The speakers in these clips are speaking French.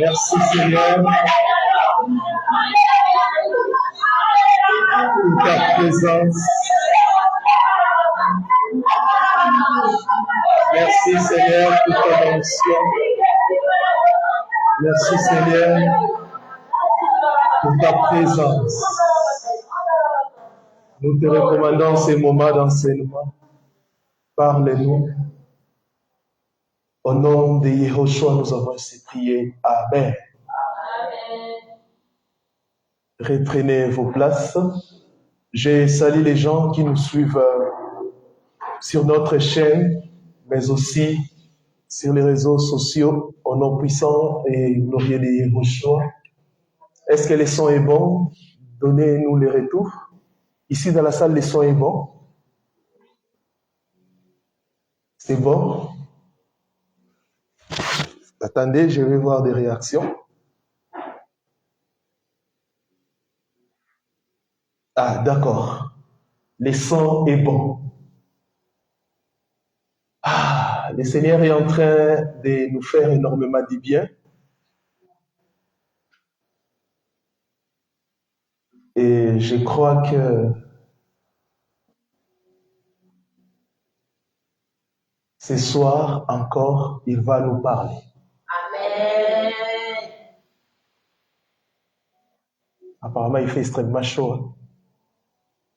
Merci Seigneur pour ta présence. Merci Seigneur pour ton onction. Merci Seigneur pour ta présence. Nous te recommandons ces moments d'enseignement. Parle-nous. Au nom de Yehoshua, nous avons ainsi prié. Amen. Reprenez vos places. Je salue les gens qui nous suivent sur notre chaîne, mais aussi sur les réseaux sociaux, au nom puissant et glorieux de Yehoshua. Est-ce que le son est bon? Donnez-nous les retours. Ici dans la salle, le son est bon. C'est bon? Attendez, je vais voir des réactions. Ah, d'accord. Le son est bon. Ah, le Seigneur est en train de nous faire énormément du bien. Et je crois que ce soir encore, il va nous parler. Amen. Apparemment, il fait extrêmement chaud. Hein?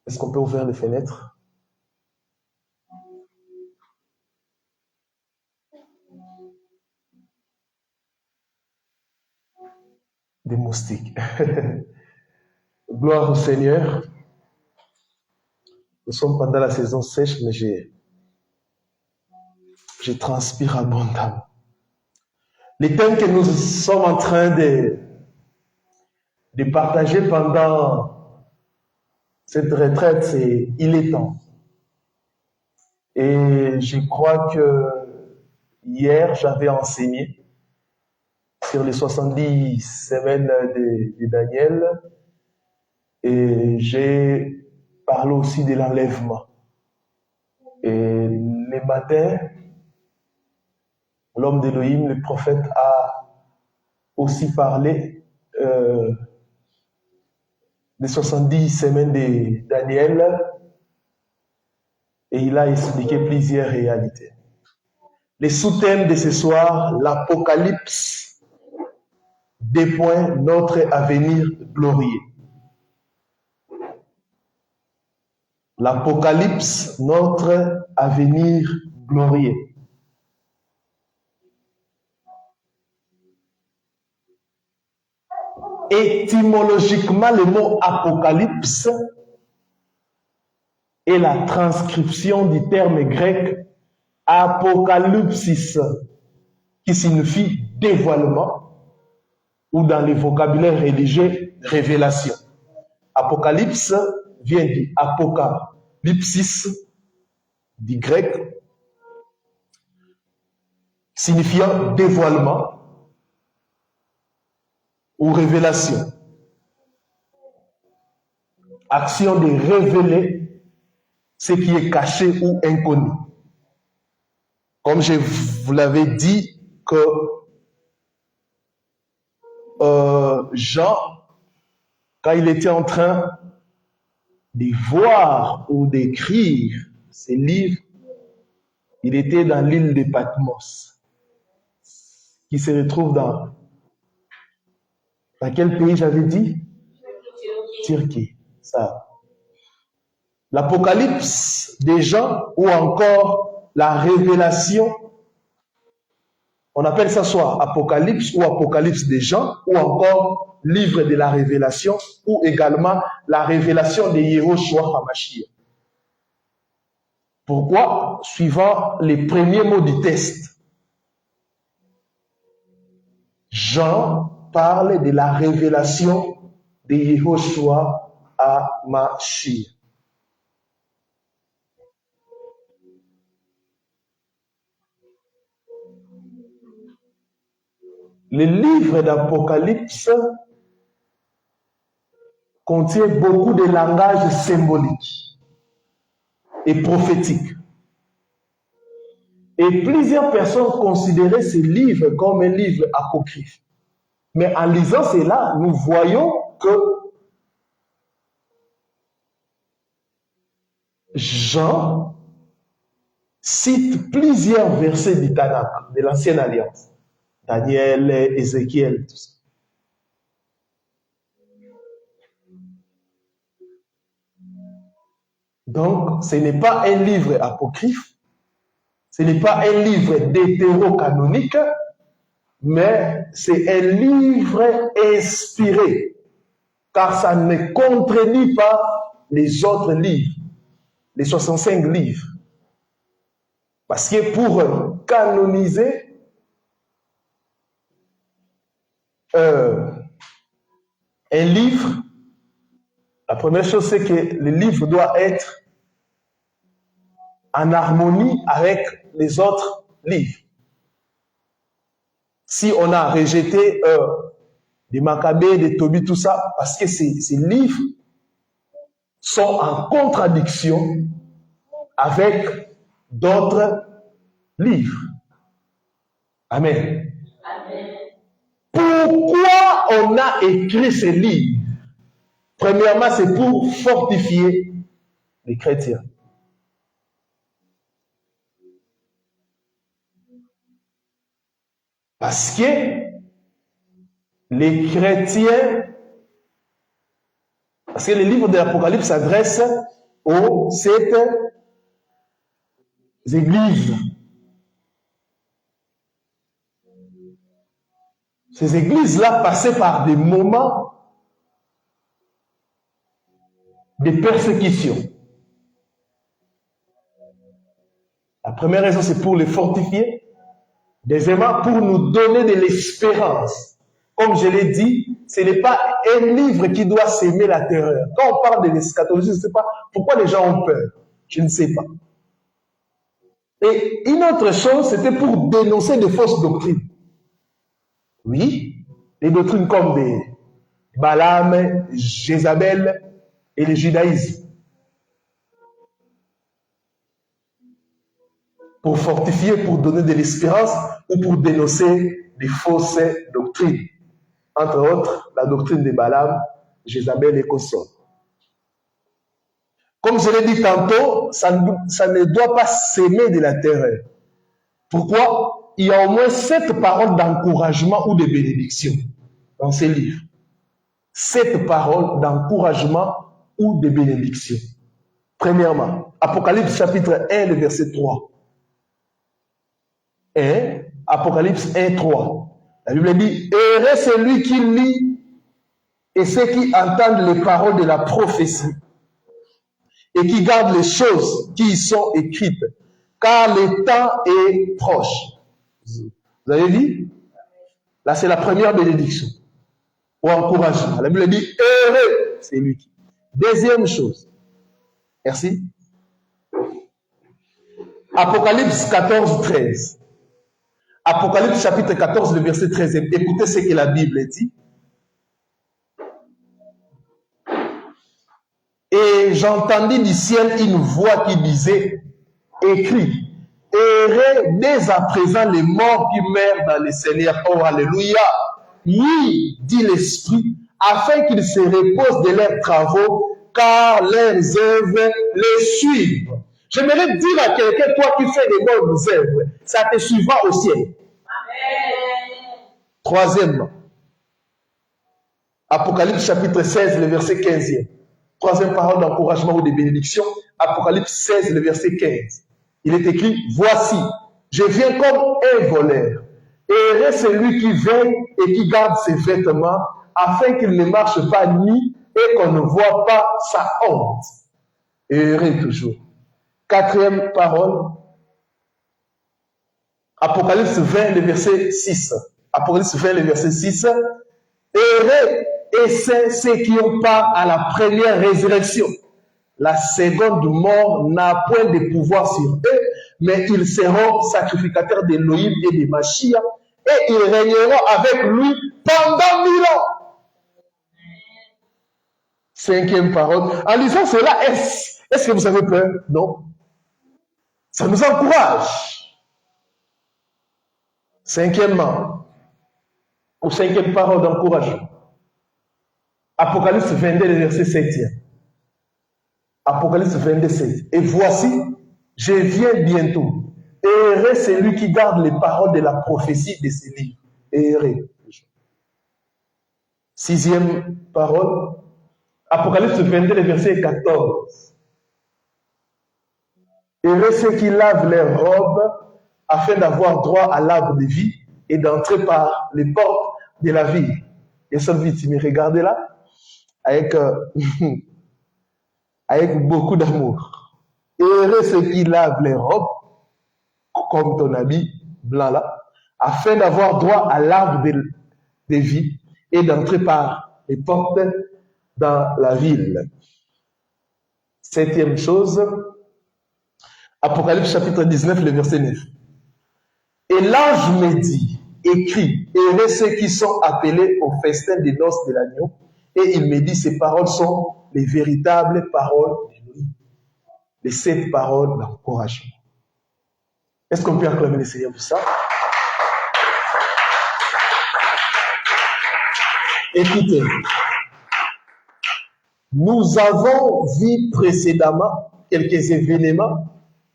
Est-ce qu'on peut ouvrir les fenêtres? Des moustiques. Gloire au Seigneur. Nous sommes pendant la saison sèche, mais je transpire abondamment. Les thèmes que nous sommes en train de partager pendant cette retraite, c'est « Il est temps ». Et je crois que hier, j'avais enseigné sur les 70 semaines de Daniel et j'ai parlé aussi de l'enlèvement. Et le matin, l'homme d'Élohim, le prophète, a aussi parlé des 70 semaines de Daniel et il a expliqué plusieurs réalités. Les sous-thèmes de ce soir, l'Apocalypse notre avenir glorieux. L'Apocalypse, notre avenir glorieux. Étymologiquement, le mot apocalypse est la transcription du terme grec apocalypsis, qui signifie dévoilement, ou dans le vocabulaire religieux, révélation. Apocalypse vient du apocalypsis, du grec, signifiant dévoilement ou révélation. Action de révéler ce qui est caché ou inconnu. Comme je vous l'avais dit que Jean, quand il était en train de voir ou d'écrire ses livres, il était dans l'île de Patmos, qui se retrouve dans quel pays j'avais dit? Turquie. Ça. L'Apocalypse des Jean ou encore la révélation, on appelle ça soit Apocalypse ou Apocalypse des Jean ou encore livre de la révélation ou également la révélation de Yehoshua HaMashiach. Pourquoi? Suivant les premiers mots du texte. Jean parle de la révélation de Yehoshua HaMashiach. Le livre d'Apocalypse contient beaucoup de langage symbolique et prophétique. Et plusieurs personnes considéraient ce livre comme un livre apocryphe. Mais en lisant cela, nous voyons que Jean cite plusieurs versets du Tanakh, de l'Ancienne Alliance. Daniel, Ézéchiel, tout ça. Donc, ce n'est pas un livre apocryphe, ce n'est pas un livre d'hétérocanonique, mais c'est un livre inspiré, car ça ne contredit pas les autres livres, les 65 livres. Parce que pour canoniser un livre, la première chose, c'est que le livre doit être en harmonie avec les autres livres. Si on a rejeté des Maccabées, des Tobit, tout ça, parce que ces livres sont en contradiction avec d'autres livres. Amen. Amen. Pourquoi on a écrit ces livres? Premièrement, c'est pour fortifier les chrétiens. Parce que les chrétiens, parce que le livre de l'Apocalypse s'adresse aux 7 églises. Ces églises-là passaient par des moments de persécution. La première raison, c'est pour les fortifier. Deuxièmement, pour nous donner de l'espérance. Comme je l'ai dit, ce n'est pas un livre qui doit s'aimer la terreur. Quand on parle de l'eschatologie, je ne sais pas pourquoi les gens ont peur. Je ne sais pas. Et une autre chose, c'était pour dénoncer de fausses doctrines. Oui, les doctrines comme des Balaam, Jézabel et le judaïsme. Pour fortifier, pour donner de l'espérance ou pour dénoncer des fausses doctrines. Entre autres, la doctrine de Balaam, Jézabel et consorts. Comme je l'ai dit tantôt, ça ne doit pas s'aimer de la terreur. Pourquoi? Il y a au moins 7 paroles d'encouragement ou de bénédiction dans ces livres 7 paroles d'encouragement ou de bénédiction. Premièrement, Apocalypse chapitre 1, le verset 3. 1, Apocalypse 1, 3. La Bible dit, heureux celui qui lit et ceux qui entendent les paroles de la prophétie et qui gardent les choses qui y sont écrites, car le temps est proche. Vous avez vu? Là, c'est la première bénédiction ou encouragement. La Bible dit, heureux, c'est lui qui. Deuxième chose. Merci. Apocalypse 14, 13. Apocalypse chapitre 14, le verset 13. Écoutez ce que la Bible dit. Et j'entendis du ciel une voix qui disait, écrit, heureux dès à présent les morts qui meurent dans le Seigneur. Oh, alléluia. Oui, dit l'Esprit, afin qu'ils se reposent de leurs travaux, car leurs œuvres les suivent. J'aimerais dire à quelqu'un, toi qui fais des bonnes œuvres, ça te suivra au ciel. Amen. Troisièmement, Apocalypse chapitre 16, le verset 15e. Troisième parole d'encouragement ou de bénédiction, Apocalypse 16, le verset 15. Il est écrit, voici, je viens comme un voleur. Heureux celui qui veille et qui garde ses vêtements, afin qu'il ne marche pas nu et qu'on ne voit pas sa honte. Heureux toujours. Quatrième parole, Apocalypse 20, le verset 6. Apocalypse 20, le verset 6. Heureux et c'est ceux qui ont part à la première résurrection. La seconde mort n'a point de pouvoir sur eux, mais ils seront sacrificateurs d'Élohim et de Mashiach, et ils régneront avec lui pendant 1000 ans. Cinquième parole. En lisant cela, est-ce que vous avez peur? Non. Ça nous encourage. Cinquièmement, ou cinquième parole d'encouragement. Apocalypse 22, le verset 7e. Apocalypse 22, 7. Et voici, je viens bientôt. Heureux celui qui garde les paroles de la prophétie de ces livres. Heureux. Sixième parole. Apocalypse 22, le verset 14. Heureux ceux qui lavent leurs robes afin d'avoir droit à l'arbre de vie et d'entrer par les portes de la ville. Et ça vite, mais regardez là, avec beaucoup d'amour. Heureux ceux qui lavent les robes, comme ton habit blanc là, afin d'avoir droit à l'arbre de vie et d'entrer par les portes dans la ville. Septième chose, Apocalypse chapitre 19, le verset 9. Et l'ange me dit, écrit, heureux ceux qui sont appelés au festin des noces de l'agneau. Et il me dit, ces paroles sont les véritables paroles d'Élohim. Les 7 paroles d'encouragement. Est-ce qu'on peut acclamer le Seigneur pour ça? Écoutez, nous avons vu précédemment quelques événements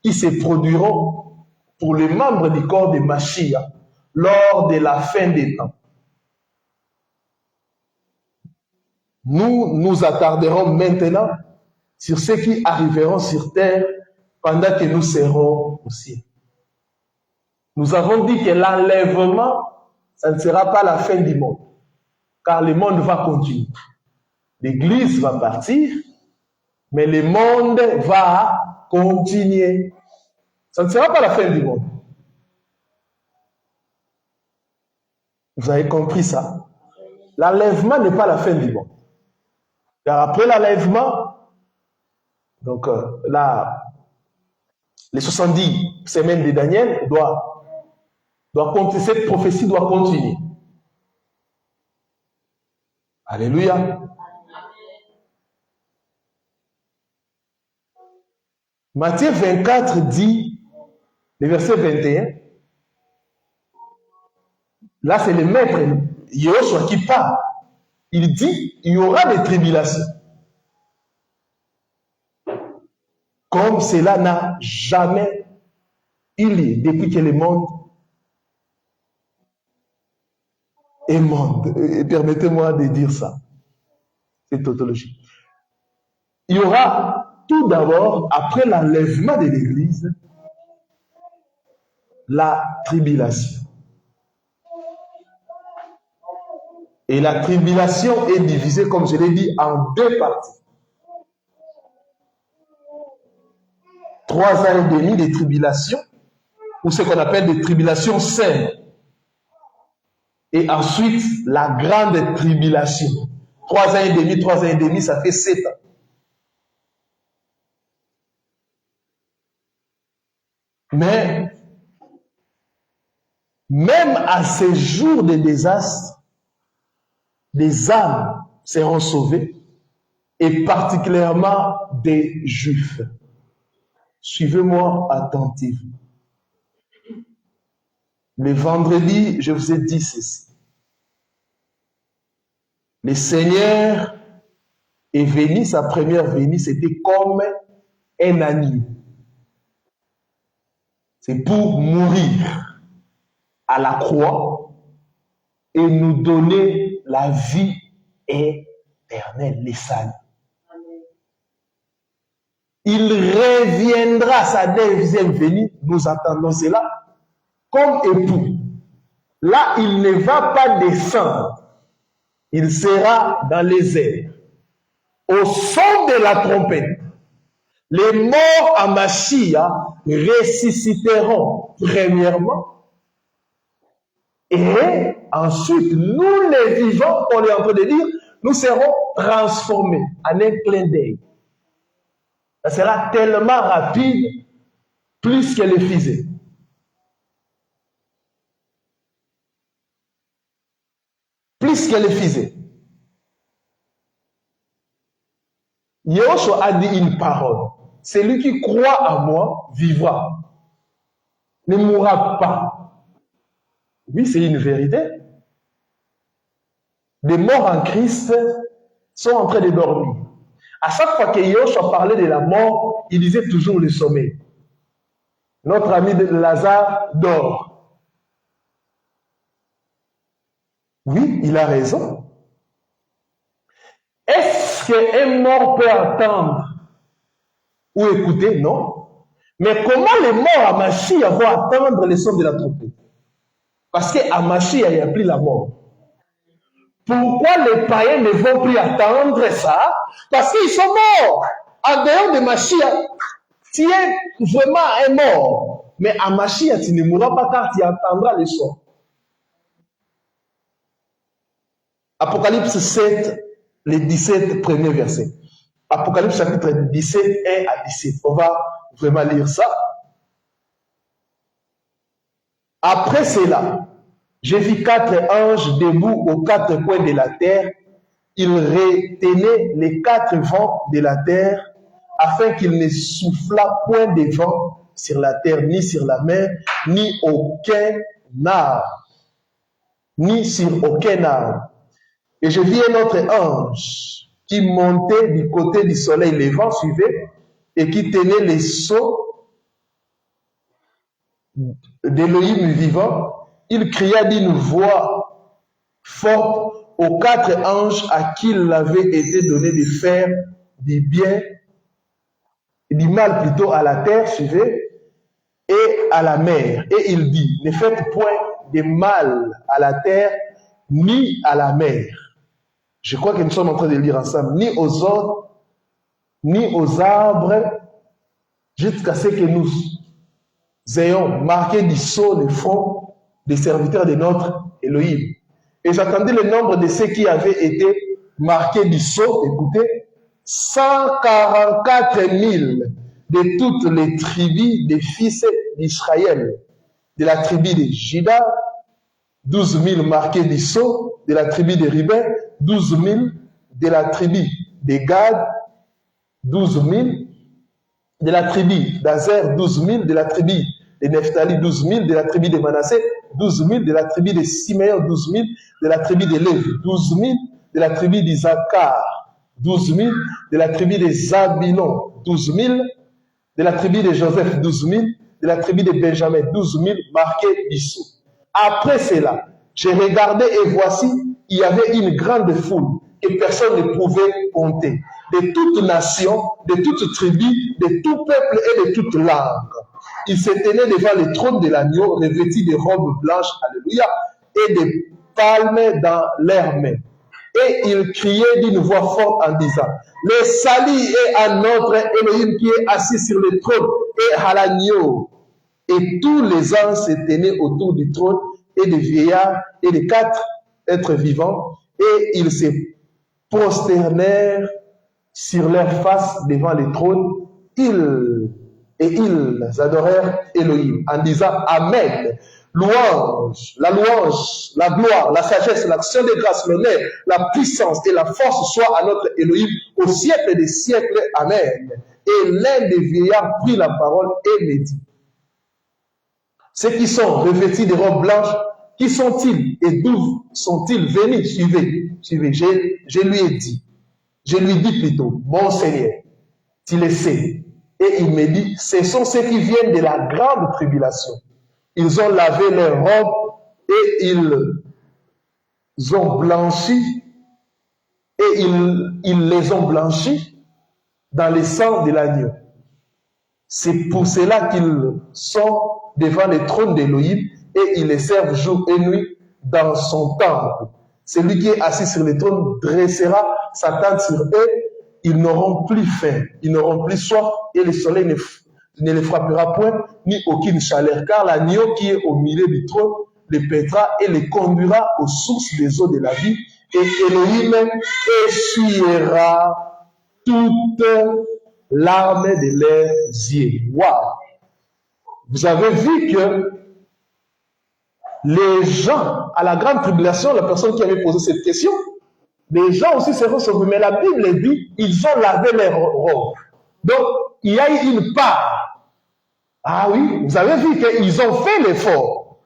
qui se produiront pour les membres du corps de Mashiach lors de la fin des temps. Nous nous attarderons maintenant sur ceux qui arriveront sur terre pendant que nous serons au ciel. Nous avons dit que l'enlèvement, ça ne sera pas la fin du monde, car le monde va continuer. L'Église va partir, mais le monde va continuer. Ça ne sera pas la fin du monde. Vous avez compris ça? L'enlèvement n'est pas la fin du monde. Car après l'enlèvement, donc là, les 70 semaines de Daniel doit continuer, cette prophétie doit continuer. Alléluia. Matthieu 24 dit, le verset 21, là c'est le maître Yeshua qui parle. Il dit, il y aura des tribulations. Comme cela n'a jamais eu lieu depuis que le monde et monde. Et permettez-moi de dire ça. C'est tautologie. Il y aura tout d'abord, après l'enlèvement de l'Église, la tribulation. Et la tribulation est divisée, comme je l'ai dit, en deux parties. 3 ans et demi de tribulation, ou ce qu'on appelle des tribulations saines. Et ensuite, la grande tribulation. 3 ans et demi, ça fait 7 ans. Mais, même à ces jours de désastre, des âmes seront sauvées, et particulièrement des Juifs. Suivez-moi attentivement. Le vendredi, je vous ai dit ceci. Le Seigneur est venu, sa première venue, c'était comme un agneau. C'est pour mourir à la croix et nous donner la vie éternelle, les saluts. Il reviendra, sa deuxième venue, nous attendons cela, comme époux. Là, il ne va pas descendre. Il sera dans les airs. Au son de la trompette, les morts à Machia ressusciteront premièrement. Et ensuite, nous les vivants, on est en train de dire, nous serons transformés en un clin d'œil. Ça sera tellement rapide, plus que le fusée. Plus que le fusée. Yahushua a dit une parole. Celui qui croit à moi vivra, ne mourra pas. Oui, c'est une vérité. Les morts en Christ sont en train de dormir. À chaque fois que Yahushua parlait de la mort, il disait toujours le sommeil. Notre ami de Lazare dort. Oui, il a raison. Est-ce qu'un mort peut attendre ou écouter? Non. Mais comment les morts à Machia vont attendre les sons de la trompette? Parce qu'à Machia, il n'y a plus la mort. Pourquoi les païens ne vont plus attendre ça? Parce qu'ils sont morts. En dehors de Machia, tu es vraiment un mort. Mais à Machia, tu ne mourras pas car tu entendras les sons. Apocalypse 7, les 17 premiers versets. Apocalypse chapitre 17, 1 à 17. On va vraiment lire ça. Après cela, j'ai vu 4 anges debout aux 4 coins de la terre. Ils retenaient les 4 vents de la terre afin qu'il ne soufflât point de vent sur la terre, ni sur la mer, ni aucun arbre, ni sur aucun arbre. Et je vis un autre ange qui montait du côté du soleil levant, suivait, et qui tenait les sceaux d'Élohim vivant. Il cria d'une voix forte aux 4 anges à qui il avait été donné de faire du bien, du mal plutôt à la terre, suivez, et à la mer. Et il dit, ne faites point de mal à la terre, ni à la mer. Je crois que nous sommes en train de lire ensemble, ni aux autres, ni aux arbres, jusqu'à ce que nous ayons marqué du sceau le front des serviteurs de notre Elohim. Et j'attendais le nombre de ceux qui avaient été marqués du sceau, écoutez, 144 000 de toutes les tribus des fils d'Israël, de la tribu de Juda, 12 000 marqués du sceau, de la tribu de Ruben, 12 000 de la tribu de Gad, 12 000 de la tribu d'Azer, 12 000 de la tribu de Nephtali, 12 000 de la tribu de Manassé, 12 000 de la tribu de Siméon, 12 000 de la tribu de Lévi, 12 000 de la tribu d'Isaacar, 12 000 de la tribu de Zabulon, 12 000 de la tribu de Joseph, 12 000 de la tribu de Benjamin, 12 000 marqués du sceau. Après cela, J'ai regardé et voici, il y avait une grande foule que personne ne pouvait compter, de toutes nations, de toutes tribus, de tout peuple et de toutes langues. Ils se tenaient devant le trône de l'agneau, revêtis de robes blanches, alléluia, et de palmes dans leurs mains. Et ils criaient d'une voix forte en disant, le salut est à notre Elohim qui est assis sur le trône et à l'agneau. Et tous les anges se tenaient autour du trône et des vieillards et des 4 êtres vivants, et ils se prosternèrent sur leur face devant le trône, ils adorèrent Elohim en disant Amen. Louange, la gloire, la sagesse, l'action de grâce, l'honneur, la puissance et la force soient à notre Elohim au siècle des siècles. Amen. Et l'un des vieillards prit la parole et me dit, ceux qui sont revêtis de robes blanches, qui sont-ils et d'où sont-ils venus? Suivez. Je lui dis plutôt, mon Seigneur, tu le sais. Et il me dit, ce sont ceux qui viennent de la grande tribulation. Ils ont lavé leurs robes et ils ont blanchi, et ils les ont blanchis dans le sang de l'agneau. C'est pour cela qu'ils sont devant le trône d'Élohim et ils les servent jour et nuit dans son temple. Celui qui est assis sur le trône dressera sa tente sur eux. Ils n'auront plus faim, ils n'auront plus soif et le soleil ne les frappera point, ni aucune chaleur, car l'agneau qui est au milieu du trône les paîtra et les conduira aux sources des eaux de la vie, et Elohim essuiera toute larme de leurs yeux. Waouh! Vous avez vu que les gens, à la grande tribulation, la personne qui avait posé cette question, les gens aussi seront sauvés. Mais la Bible dit, ils ont lavé leurs robes. Donc, il y a eu une part. Ah oui, vous avez vu qu'ils ont fait l'effort.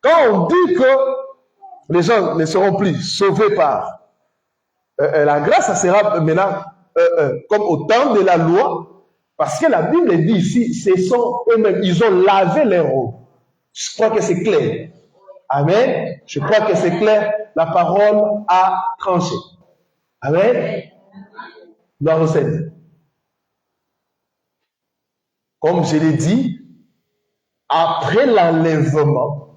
Quand on dit que les gens ne seront plus sauvés par la grâce, ça sera maintenant comme au temps de la loi, parce que la Bible dit ici, ce sont eux-mêmes, ils ont lavé leurs robes. Je crois que c'est clair. Amen. Je crois que c'est clair. La parole a tranché. Amen. Gloire au Seigneur. Comme je l'ai dit, après l'enlèvement,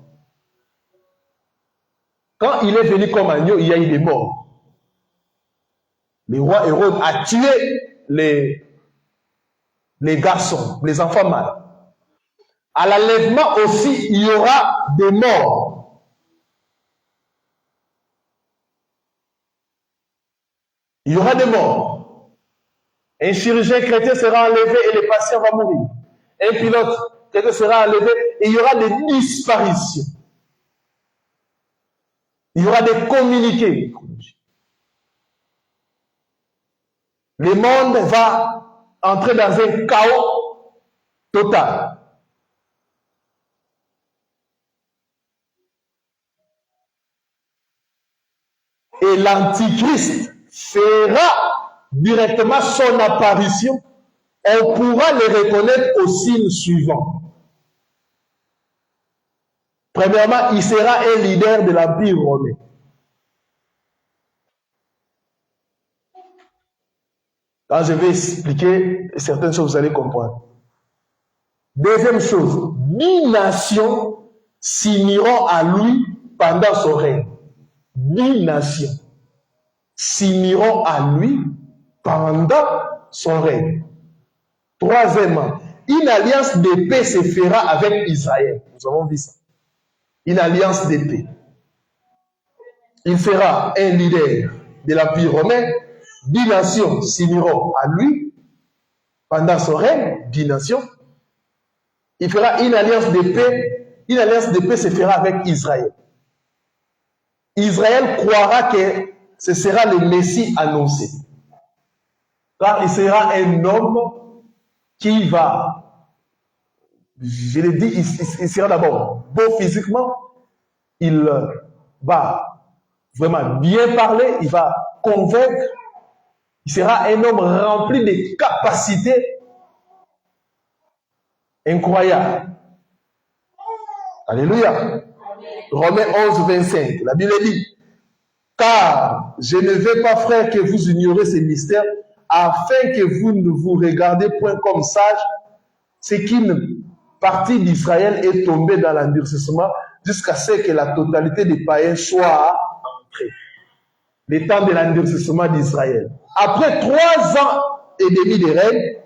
quand il est venu comme agneau, il y a eu des morts. Le roi Hérode a tué les garçons, les enfants mâles. À l'enlèvement aussi, il y aura des morts. Il y aura des morts. Un chirurgien chrétien sera enlevé et le patient va mourir. Un pilote chrétien sera enlevé et il y aura des disparitions. Il y aura des communiqués. Le monde va entrer dans un chaos total. Et l'Antichrist fera directement son apparition. On pourra le reconnaître au signe suivant. Premièrement, il sera un leader de l'Empire romain. Quand je vais expliquer certaines choses, vous allez comprendre. Deuxième chose, 10 nations s'uniront à lui pendant son règne. 10 nations s'uniront à lui pendant son règne. Troisièmement, une alliance de paix se fera avec Israël. Nous avons vu ça. Une alliance de paix. Il sera un leader de l'Empire romain. 10 nations s'uniront à lui pendant son règne. 10 nations. Il fera une alliance de paix. Une alliance de paix se fera avec Israël. Israël croira que ce sera le Messie annoncé. Car il sera un homme qui va, je l'ai dit, il sera d'abord beau physiquement, il va vraiment bien parler, il va convaincre, il sera un homme rempli de capacités incroyables. Alléluia. Romains 11, 25. La Bible dit, car je ne veux pas, frère, que vous ignorez ces mystères, afin que vous ne vous regardez point comme sages, c'est qu'une partie d'Israël est tombée dans l'endurcissement jusqu'à ce que la totalité des païens soit entrée. Le temps de l'endurcissement d'Israël. Après 3 ans et demi de règne,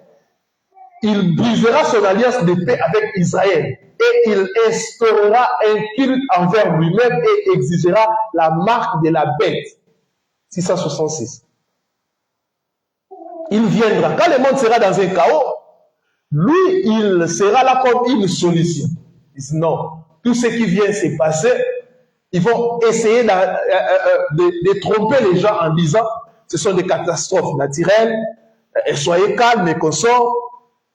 il brisera son alliance de paix avec Israël et il instaurera un culte envers lui-même et exigera la marque de la bête. 666. Il viendra. Quand le monde sera dans un chaos, lui, il sera là comme une solution. Il dit non. Tout ce qui vient se passer, ils vont essayer de tromper les gens en disant ce sont des catastrophes naturelles, soyez calmes et consorts.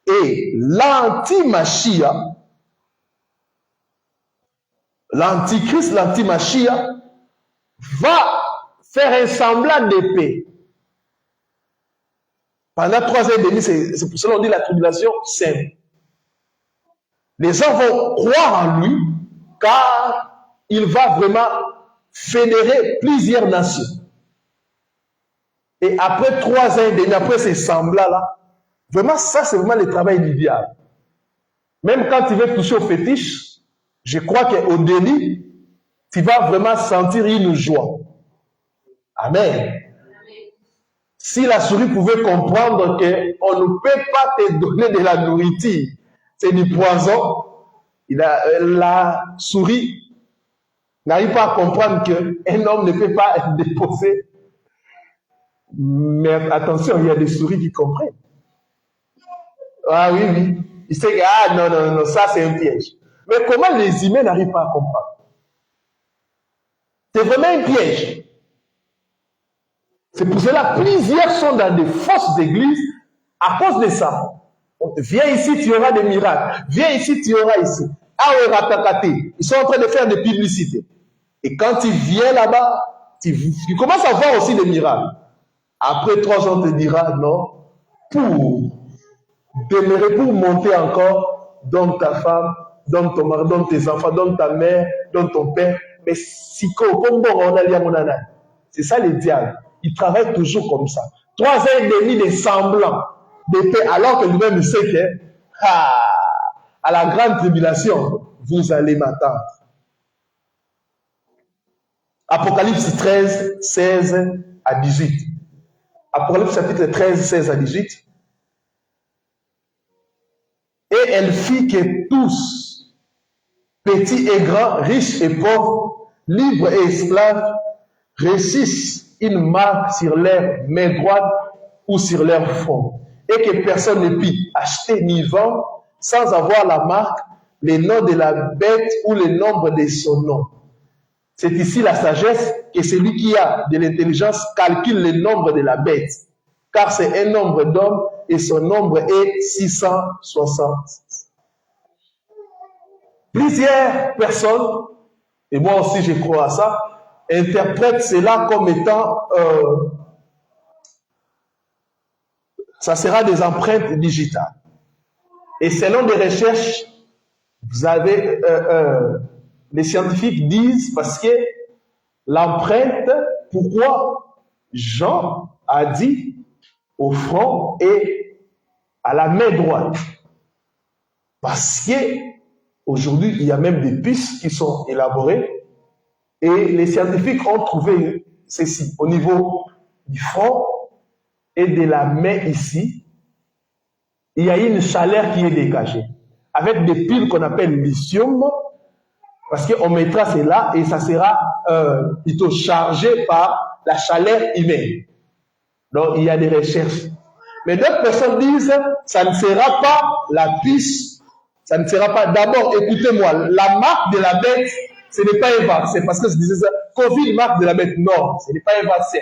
Et l'anti-Machia, l'antichrist, l'anti-Machia, va faire un semblant de paix. Pendant 3 ans et demi, c'est pour cela qu'on dit la tribulation sainte. Les gens vont croire en lui, car il va vraiment fédérer plusieurs nations. Et après 3 ans et demi, après ces semblants-là, vraiment, ça, c'est vraiment le travail du diable. Même quand tu veux toucher au fétiche, je crois qu'au délit, tu vas vraiment sentir une joie. Amen. Si la souris pouvait comprendre qu'on ne peut pas te donner de la nourriture, c'est du poison, la souris n'arrive pas à comprendre qu'un homme ne peut pas déposer. Mais attention, il y a des souris qui comprennent. Ah oui, oui. Il sait que, ah non, ça c'est un piège. Mais comment les humains n'arrivent pas à comprendre? C'est vraiment un piège. C'est pour cela que plusieurs sont dans des fausses églises à cause de ça. Viens ici, tu auras des miracles. Viens ici, tu auras ici. Ah, ils sont en train de faire des publicités. Et quand tu viens là-bas, tu commences à voir aussi des miracles. Après 3 ans, on te dira non, pour demeurer, pour monter encore, donne ta femme, donne ton mari, donne tes enfants, donne ta mère, donne ton père. Mais c'est ça le diable. Il travaille toujours comme ça. 3 ans et demi de semblant de paix, alors que lui-même sait que à la grande tribulation, vous allez m'attendre. Apocalypse 13, 16 à 18. Apocalypse chapitre 13, 16 à 18. Et elle fit que tous, petits et grands, riches et pauvres, libres et esclaves, réussissent une marque sur leur main droite ou sur leur front, et que personne ne puisse acheter ni vendre sans avoir la marque, le nom de la bête ou le nombre de son nom. C'est ici la sagesse que celui qui a de l'intelligence calcule le nombre de la bête, car c'est un nombre d'hommes et son nombre est 666. Plusieurs personnes, et moi aussi je crois à ça, interprètent cela comme étant, ça sera des empreintes digitales. Et selon des recherches, vous avez, les scientifiques disent, parce que l'empreinte, pourquoi Jean a dit au front et à la main droite? Parce que aujourd'hui, il y a même des puces qui sont élaborées et les scientifiques ont trouvé ceci au niveau du front et de la main ici. Il y a une chaleur qui est dégagée avec des piles qu'on appelle lithium, parce qu'on mettra cela et ça sera plutôt chargé par la chaleur humaine. Donc il y a des recherches. Mais d'autres personnes disent ça ne sera pas la puce, ça ne sera pas. D'abord, écoutez-moi, la marque de la bête, ce n'est pas un vaccin, parce que je disais ça, Covid, marque de la bête, non, ce n'est pas un vaccin.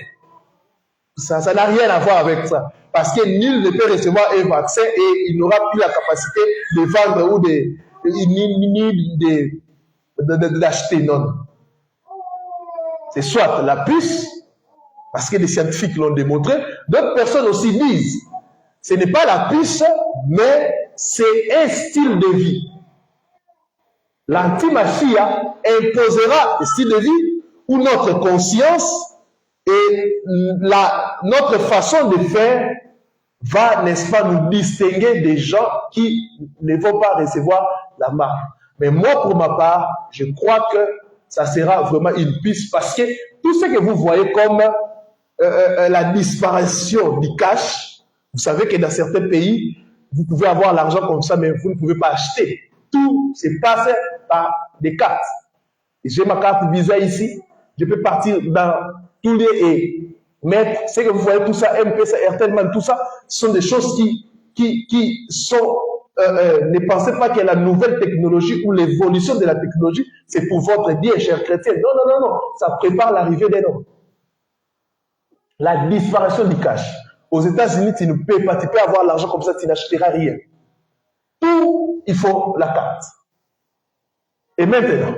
Ça n'a rien à voir avec ça. Parce que nul ne peut recevoir un vaccin et il n'aura plus la capacité de vendre ou d'acheter, non. C'est soit la puce, parce que les scientifiques l'ont démontré, d'autres personnes aussi disent, ce n'est pas la puce, mais c'est un style de vie. l'anti-Machia imposera un style de vie où notre conscience et notre façon de faire va, n'est-ce pas, nous distinguer des gens qui ne vont pas recevoir la marque. Mais moi, pour ma part, je crois que ça sera vraiment une piste parce que tout ce que vous voyez comme la disparition du cash, vous savez que dans certains pays, vous pouvez avoir l'argent comme ça, mais vous ne pouvez pas acheter. Tout se passe par des cartes. J'ai ma carte Visa ici, je peux partir dans tous les et mettre ce que vous voyez, tout ça, M-Pesa, Airtelman, tout ça, ce sont des choses qui sont, ne pensez pas que la nouvelle technologie ou l'évolution de la technologie, c'est pour votre bien, chers chrétiens. Non, non, non, non, ça prépare l'arrivée des noms. La disparition du cash. Aux États-Unis, tu ne peux pas, tu peux avoir l'argent comme ça, tu n'achèteras rien. Tout, il faut la carte. Et maintenant,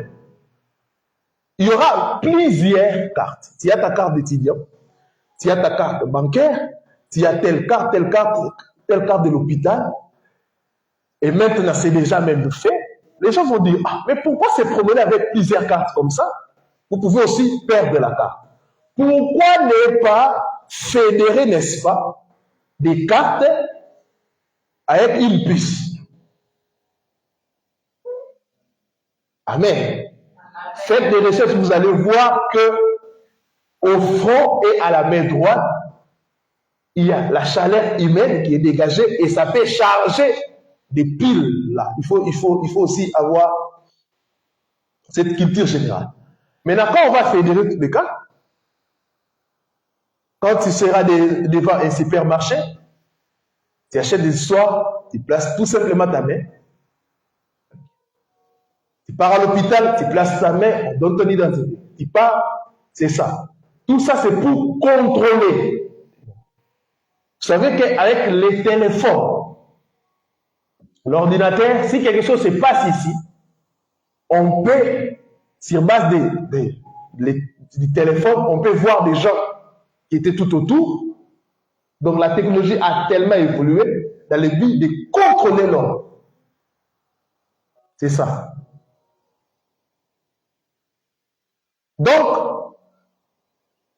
il y aura plusieurs cartes. Tu as ta carte d'étudiant, tu as ta carte bancaire, tu as telle carte de l'hôpital. Et maintenant, c'est déjà même fait. Les gens vont dire, ah, mais pourquoi se promener avec plusieurs cartes comme ça? Vous pouvez aussi perdre la carte. Pourquoi ne pas fédérer, n'est-ce pas, des cartes avec une puce? Amen. Faites des recherches, vous allez voir que au front et à la main droite, il y a la chaleur humaine qui est dégagée et ça peut charger des piles là. Il faut aussi avoir cette culture générale. Maintenant, quand on va fédérer tous les cas, quand tu seras devant un supermarché, tu achètes des histoires, tu places tout simplement ta main. Tu pars à l'hôpital, tu places ta main, on donne ton identité. Tu pars, c'est ça. Tout ça, c'est pour contrôler. Vous savez qu'avec les téléphones, l'ordinateur, si quelque chose se passe ici, on peut, sur base du téléphone, on peut voir des gens qui étaient tout autour. Donc la technologie a tellement évolué dans le but de contrôler l'homme. C'est ça. Donc,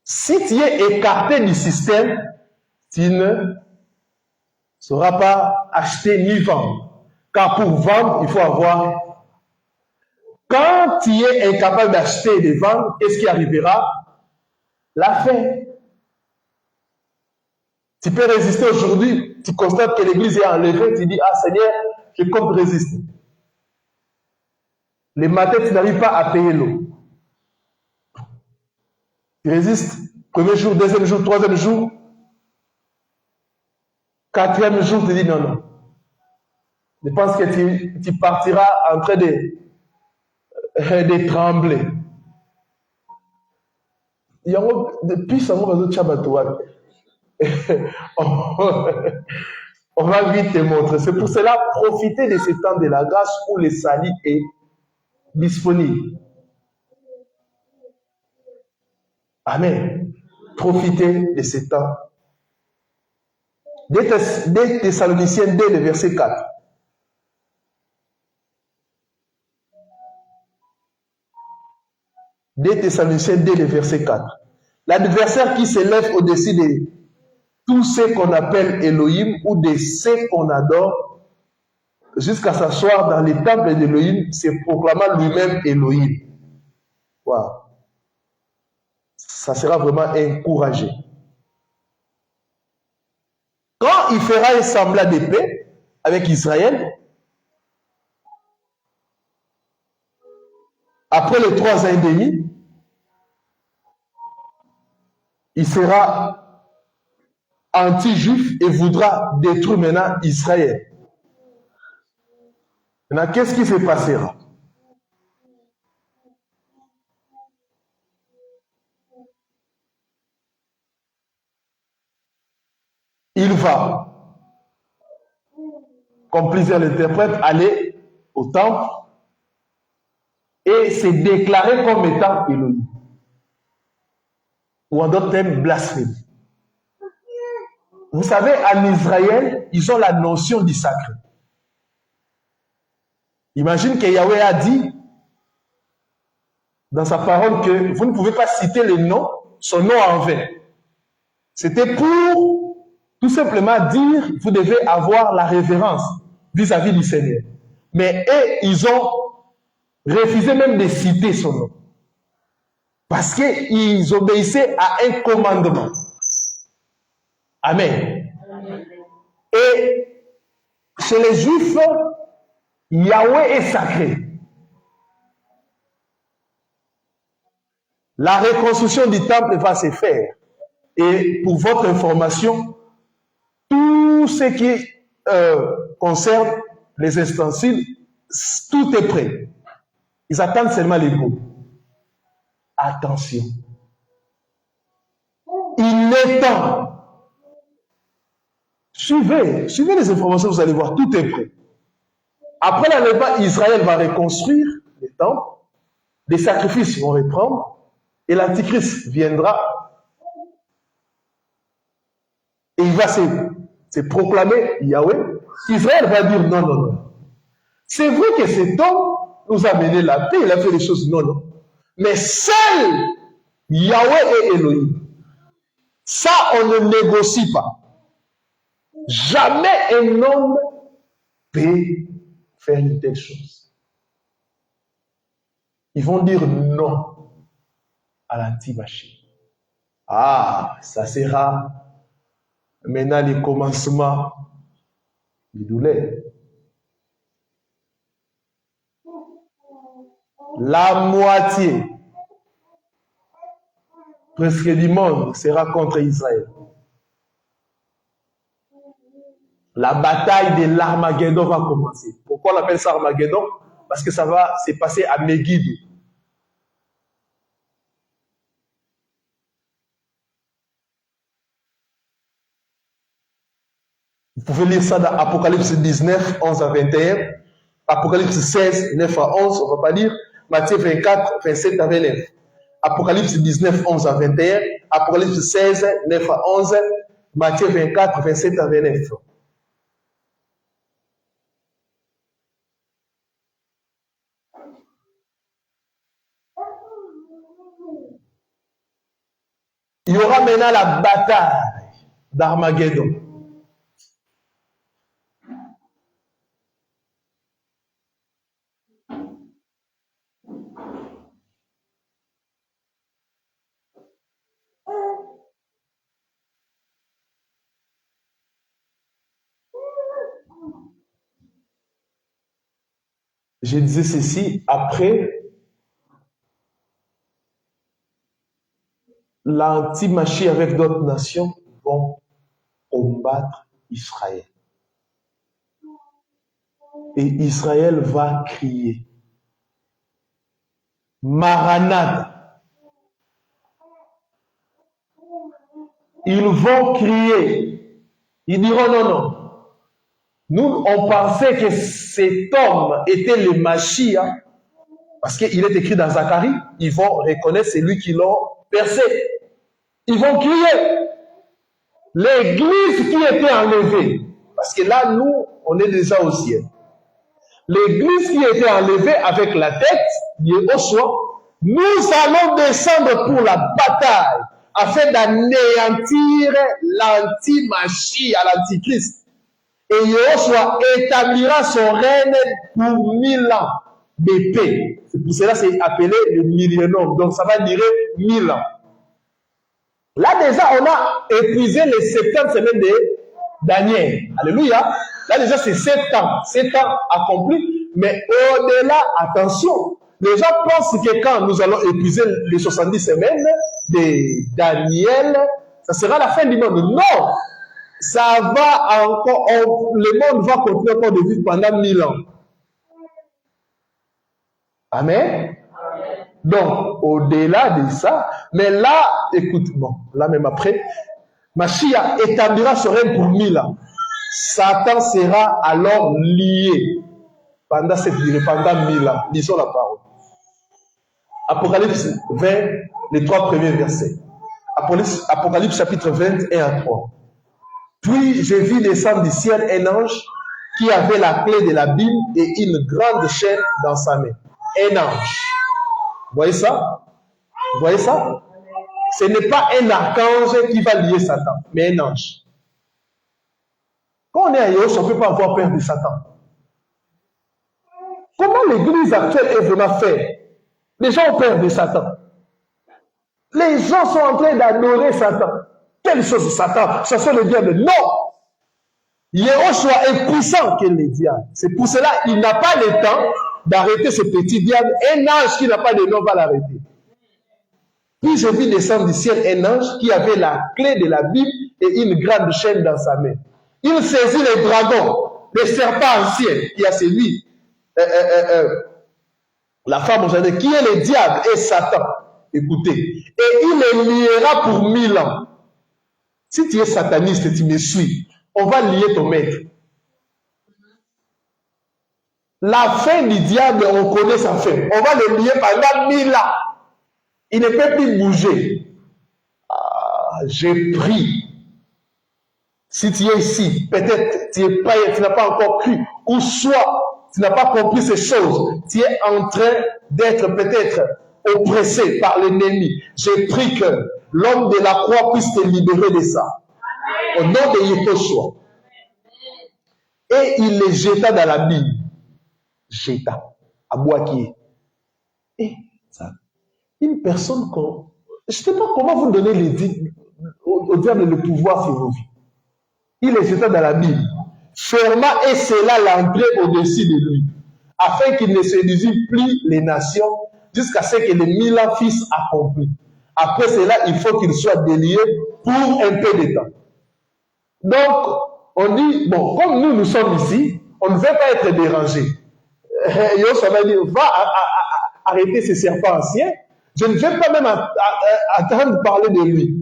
si tu es écarté du système, tu ne sauras pas acheter ni vendre. Car pour vendre, il faut avoir. Quand tu es incapable d'acheter et de vendre, qu'est-ce qui arrivera? La faim. Tu peux résister aujourd'hui, tu constates que l'église est enlevée, tu dis, ah Seigneur, je compte résister. Les matins, tu n'arrives pas à payer l'eau. Tu résistes, premier jour, deuxième jour, troisième jour, quatrième jour, tu dis non, non. Je pense que tu partiras en train de trembler. Depuis ça, on va vite te montrer. C'est pour cela, profitez de ce temps de la grâce où le salut est disponible. Amen. Profitez de ce temps. Des Thessaloniciens, dès le verset 4. Des Thessaloniciens, dès le verset 4. L'adversaire qui s'élève au-dessus de tout ce qu'on appelle Elohim ou de ce qu'on adore, jusqu'à s'asseoir dans les temples d'Elohim, se proclamant lui-même Elohim. Wow. Ça sera vraiment encouragé. Quand il fera un semblant de paix avec Israël, après les 3 ans et demi, il sera anti-juif et voudra détruire maintenant Israël. Maintenant, qu'est-ce qui se passera? Il va, comme plusieurs l'interprètent, aller au temple et se déclarer comme étant Elohim. Ou en d'autres termes, blasphème. Vous savez, en Israël, ils ont la notion du sacré. Imagine que Yahweh a dit, dans sa parole que vous ne pouvez pas citer son nom en vain. C'était pour tout simplement dire, vous devez avoir la révérence vis-à-vis du Seigneur. Mais eux, ils ont refusé même de citer son nom. Parce qu'ils obéissaient à un commandement. Amen. Et chez les Juifs, Yahweh est sacré. La reconstruction du temple va se faire. Et pour votre information, tout ce qui concerne les ustensiles, tout est prêt. Ils attendent seulement les mots. Attention. Il est temps. Suivez les informations, vous allez voir, tout est prêt. Après l'enlèvement, Israël va reconstruire les temples, les sacrifices vont reprendre, et l'Antichrist viendra, et il va se proclamer Yahweh. Israël va dire non, non, non. C'est vrai que cet homme nous a mené la paix, il a fait les choses, non, non. Mais seul Yahweh et Elohim, ça on ne négocie pas. Jamais un homme peut faire une telle chose. Ils vont dire non à l'anti-machine. Ah, ça sera maintenant le commencement du douleur. La moitié presque du monde sera contre Israël. La bataille de l'Armageddon va commencer. Pourquoi on appelle ça Armageddon? Parce que ça va se passer à Megiddo. Vous pouvez lire ça dans Apocalypse 19, 11 à 21, Apocalypse 16, 9 à 11, on ne va pas lire, Matthieu 24, 27 à 29, Apocalypse 19, 11 à 21, Apocalypse 16, 9 à 11, Matthieu 24, 27 à 29. Il y aura maintenant la bataille d'Armageddon. Je disais ceci, après l'anti-machie avec d'autres nations vont combattre Israël. Et Israël va crier Maranatha. Ils vont crier. Ils diront non, non. Nous, on pensait que cet homme était le Mashiach, parce qu'il est écrit dans Zacharie, ils vont reconnaître celui qui l'a percé. Ils vont crier. L'église qui était enlevée, parce que là, nous, on est déjà au ciel. L'église qui était enlevée avec la tête, Yehoshua, nous allons descendre pour la bataille, afin d'anéantir l'anti-Mashiach, l'antichrist. Et Yehoshua établira son règne pour 1000 ans de paix. C'est pour cela que c'est appelé le millénaire. Donc ça va durer 1000 ans. Là déjà, on a épuisé les 70 semaines de Daniel. Alléluia. Là déjà, c'est 7 ans. 7 ans accomplis. Mais au-delà, attention. Les gens pensent que quand nous allons épuiser les 70 semaines de Daniel, ça sera la fin du monde. Non. Ça va encore, le monde va continuer encore de vivre pendant 1000 ans. Amen. Donc, au-delà de ça, mais là, écoute, bon, là même après, Mashiach établira son règne pour 1000 ans. Satan sera alors lié pendant cette durée, pendant 1000 ans. Lisons la parole. Apocalypse 20, les 3 premiers versets. Apocalypse chapitre 20, 1 à 3. Puis j'ai vu descendre du ciel un ange qui avait la clé de la Bible et une grande chaîne dans sa main. Un ange. voyez ça? Vous voyez ça? Ce n'est pas un archange qui va lier Satan, mais un ange. Quand on est à Yos, on ne peut pas avoir peur de Satan. Comment l'église actuelle est vraiment faite? Les gens ont peur de Satan. Les gens sont en train d'adorer Satan. Quelle chose, Satan? Ce sont les diables. Non! Yehoshua est puissant que les diables. C'est pour cela qu'il n'a pas le temps d'arrêter ce petit diable. Un ange qui n'a pas de nom va l'arrêter. Puis je vis descendre du ciel un ange qui avait la clé de la Bible et une grande chaîne dans sa main. Il saisit les dragons, les serpents anciens, qui a celui, la femme aujourd'hui, qui est le diable et Satan. Écoutez, et il les liera pour 1000 ans. Si tu es sataniste et tu me suis, on va lier ton maître. La fin du diable, on connaît sa fin. On va le lier pendant 1000 ans. Il ne peut plus bouger. Ah, j'ai pris. Si tu es ici, peut-être tu es pas, tu n'as pas encore cru, ou soit tu n'as pas compris ces choses. Tu es en train d'être peut-être oppressé par l'ennemi. J'ai pris que l'homme de la croix puisse te libérer de ça. Au nom de Yehoshua. Et il les jeta dans la Bible. Jeta. À Boakier. Et ça. Une personne qu'on... Je ne sais pas comment vous donnez au diable le pouvoir sur vos vies. Il les jeta dans la Bible. Ferma et scella l'entrée au-dessus de lui, afin qu'il ne séduisît plus les nations, jusqu'à ce que les 1000 ans fissent accomplis. Après cela, il faut qu'il soit délié pour un peu de temps. Donc, on dit, bon, comme nous sommes ici, on ne veut pas être dérangé. Yoshua va dire, va arrêter ces serpents anciens. Je ne vais pas même attendre de parler de lui.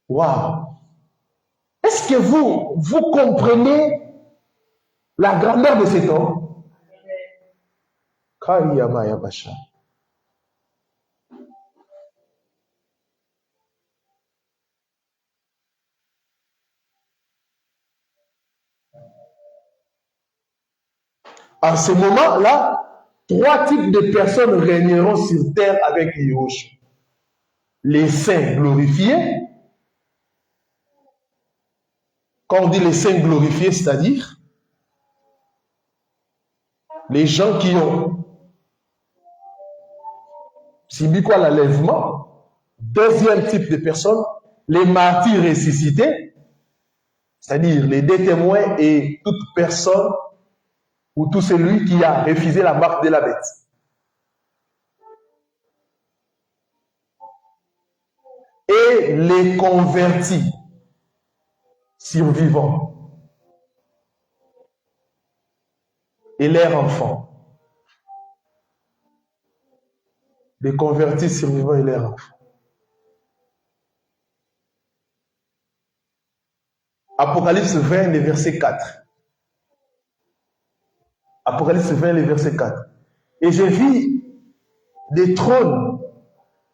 Waouh! Est-ce que vous comprenez la grandeur de cet homme? Kariyama Yabasha. En ce moment-là, 3 types de personnes régneront sur terre avec Yehoshua. Les saints glorifiés. Quand on dit les saints glorifiés, c'est-à-dire les gens qui ont subi quoi l'enlèvement. Deuxième type de personnes, les martyrs ressuscités, c'est-à-dire les 2 témoins et toute personne ou tout celui qui a refusé la marque de la bête. Et les convertis survivants et leurs enfants. Les convertis survivants et leurs enfants. Apocalypse 20, le verset 4. Apocalypse 20, le verset 4. Et je vis des trônes,